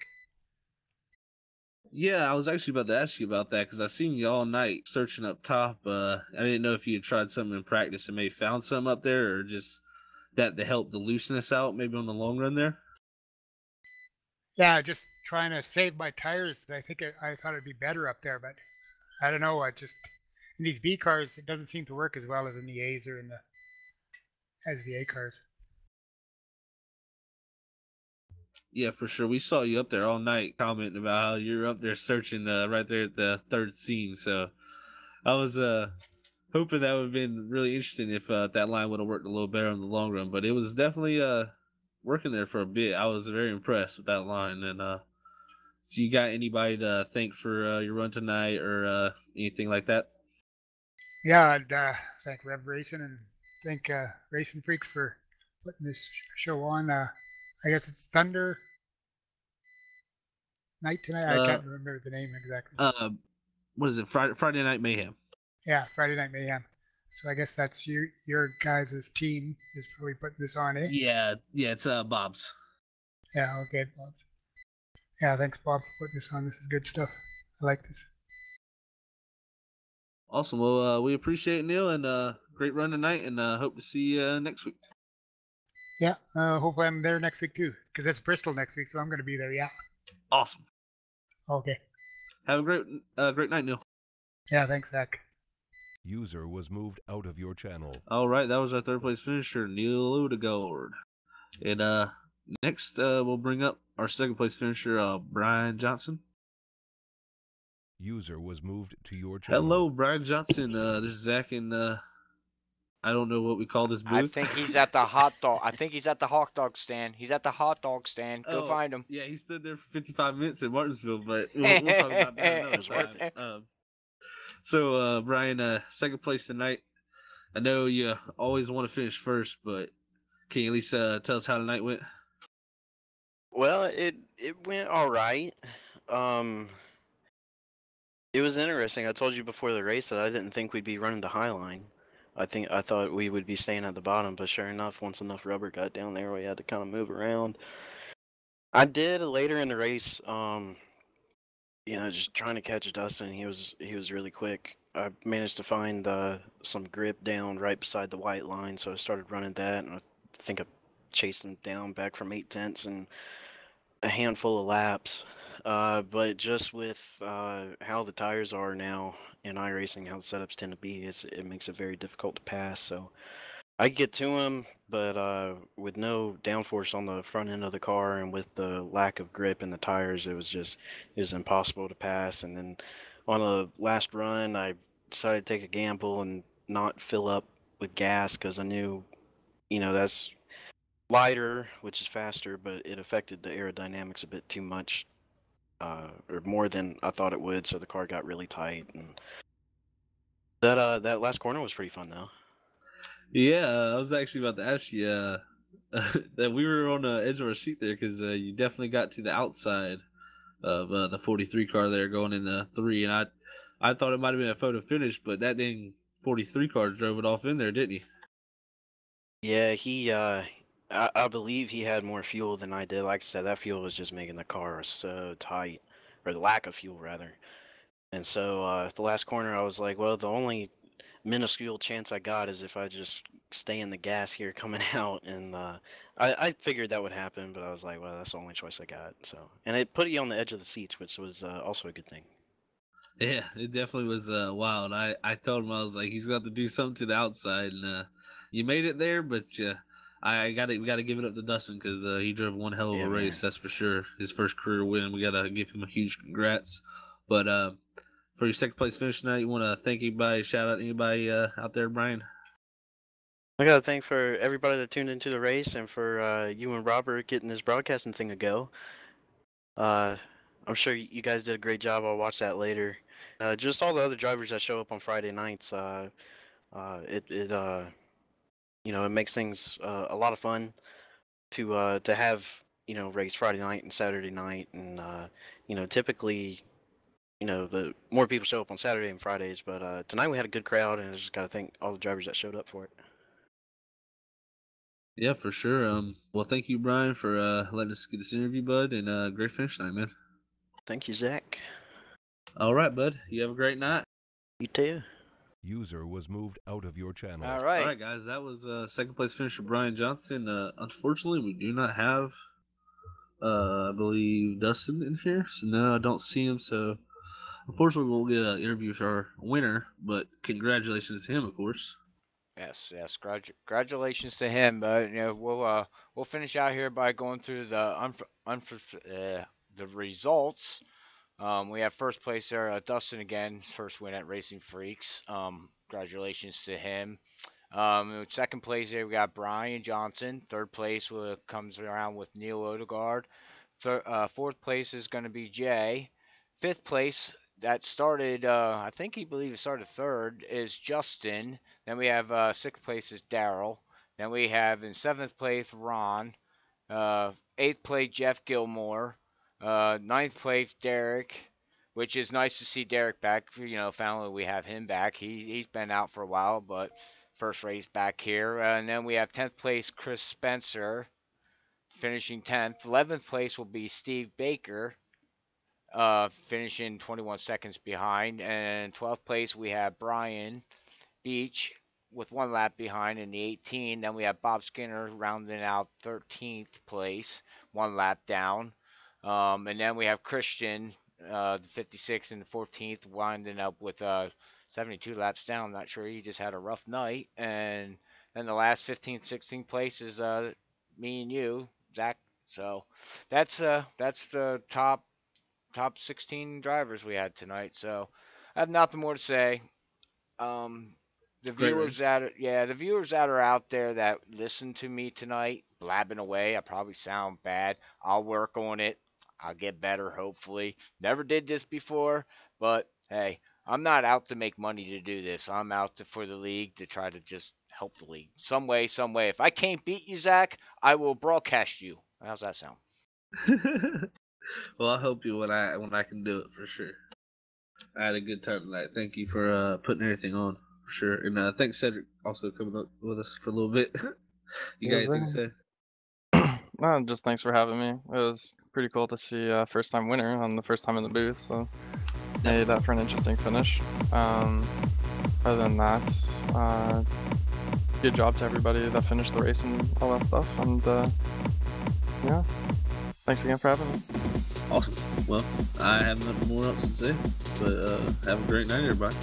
Yeah, I was actually about to ask you about that because I seen you all night searching up top. I didn't know if you had tried something in practice and maybe found something up there, or just that to help the looseness out, maybe on the long run there. Yeah, just trying to save my tires. I think I thought it'd be better up there, but I don't know. I just in these B cars, it doesn't seem to work as well as in the A's or as the A cars. Yeah, for sure. We saw you up there all night commenting about how you're up there searching right there at the third seam. So I was hoping that would have been really interesting if that line would have worked a little better in the long run. But it was definitely working there for a bit. I was very impressed with that line. And so you got anybody to thank for your run tonight or anything like that? Yeah, I'd thank Rev Racing and thank Racinfreeks for putting this show on. I guess it's Thunder Night tonight. I can't remember the name exactly. What is it? Friday Night Mayhem. Yeah, Friday Night Mayhem. So I guess that's your guys' team is probably putting this on, eh? Yeah, it's Bob's. Yeah, okay, Bob. Yeah, thanks, Bob, for putting this on. This is good stuff. I like this. Awesome. Well, we appreciate it, Neil, and great run tonight, and hope to see you next week. Yeah, hope I'm there next week too, because it's Bristol next week, so I'm going to be there. Yeah. Awesome. Okay. Have a great night, Neil. Yeah, thanks, Zach. User was moved out of your channel. All right, that was our third place finisher, Neil Odegaard. And next, we'll bring up our second place finisher, Brian Johnson. User was moved to your channel. Hello, Brian Johnson. This is Zach, and I don't know what we call this booth. I think he's at the hot dog. I think he's at the hot dog stand. He's at the hot dog stand. Go find him. Yeah, he stood there for 55 minutes in Martinsville, but we'll talk about that another time. So, Brian, second place tonight. I know you always want to finish first, but can you at least tell us how the night went? Well, it went all right. It was interesting. I told you before the race that I didn't think we'd be running the high line. I thought we would be staying at the bottom, but sure enough, once enough rubber got down there, we had to kind of move around. I did later in the race, just trying to catch Dustin. He was really quick. I managed to find some grip down right beside the white line, so I started running that, and I think I chased him down back from 8/10 and a handful of laps. But just with how the tires are now in iRacing, how the setups tend to be, it makes it very difficult to pass. So I get to him, but with no downforce on the front end of the car and with the lack of grip in the tires, it was impossible to pass. And then on the last run, I decided to take a gamble and not fill up with gas because I knew, that's lighter, which is faster, but it affected the aerodynamics a bit too much. Or more than I thought it would, so the car got really tight. And that last corner was pretty fun, though. Yeah, I was actually about to ask you that we were on the edge of our seat there because you definitely got to the outside of the 43 car there going in the 3, and I thought it might have been a photo finish, but that dang 43 car drove it off in there, didn't he? Yeah, he I believe he had more fuel than I did. Like I said, that fuel was just making the car so tight, or the lack of fuel rather. And so the last corner, I was like, well, the only minuscule chance I got is if I just stay in the gas here coming out, and I figured that would happen, but I was like, well, that's the only choice I got. So, and it put you on the edge of the seats, which was also a good thing. Yeah, it definitely was wild. I told him, I was like, he's got to do something to the outside, and you made it there, but we got to give it up to Dustin because he drove one hell of a race, that's for sure. His first career win. We got to give him a huge congrats. But for your second place finish tonight, you want to thank anybody, shout out anybody out there, Brian? I got to thank for everybody that tuned into the race, and for you and Robert getting this broadcasting thing to go. I'm sure you guys did a great job. I'll watch that later. Just all the other drivers that show up on Friday nights. It makes things a lot of fun to have race Friday night and Saturday night, and typically the more people show up on Saturday and Fridays, but tonight we had a good crowd, and I just got to thank all the drivers that showed up for it. Yeah, for sure. Well, thank you, Brian, for letting us get this interview, bud, and great finish tonight, man. Thank you, Zach. All right, bud. You have a great night. You too. User was moved out of your channel. All right. All right, guys. That was second place finisher Brian Johnson. Unfortunately, we do not have, I believe, Dustin in here. So no, I don't see him. So unfortunately, we'll get an interview with our winner. But congratulations to him, of course. Yes. Congratulations to him. But we'll finish out here by going through the results. We have first place there, Dustin again, first win at Racinfreeks. Congratulations to him. Second place there, we got Brian Johnson. Third place comes around with Neil Odegaard. Fourth place is going to be Jay. Fifth place, that started, I think he believe it started third, is Justin. Then we have sixth place is Daryl. Then we have in seventh place Ron. Eighth place Jeff Gilmore. Ninth place Derek, which is nice to see Derek back. Finally we have him back. He's been out for a while, but first race back here. And then we have 10th place Chris Spencer, finishing 10th. 11th place will be Steve Baker, finishing 21 seconds behind. And 12th place we have Brian Beach with 1 lap behind in the 18. Then we have Bob Skinner rounding out 13th place, 1 lap down. And then we have Christian, the 56th and the 14th, winding up with 72 laps down. Not sure, he just had a rough night. And then the last 15th, 16th place is me and you, Zach. So that's the top 16 drivers we had tonight. So I have nothing more to say. The viewers that are out there that listen to me tonight, blabbing away, I probably sound bad. I'll work on it. I'll get better, hopefully. Never did this before, but hey, I'm not out to make money to do this. I'm out for the league to try to just help the league some way. If I can't beat you, Zach, I will broadcast you. How's that sound? Well, I'll help you when I can do it, for sure. I had a good time tonight. Thank you for putting everything on, for sure. And thanks, Cedric, also coming up with us for a little bit. You got anything to say? No, just thanks for having me. It was pretty cool to see a first-time winner on the first time in the booth, so made that for an interesting finish. Other than that, good job to everybody that finished the race and all that stuff. And yeah, thanks again for having me. Awesome. Well, I have nothing more else to say, but have a great night, everybody.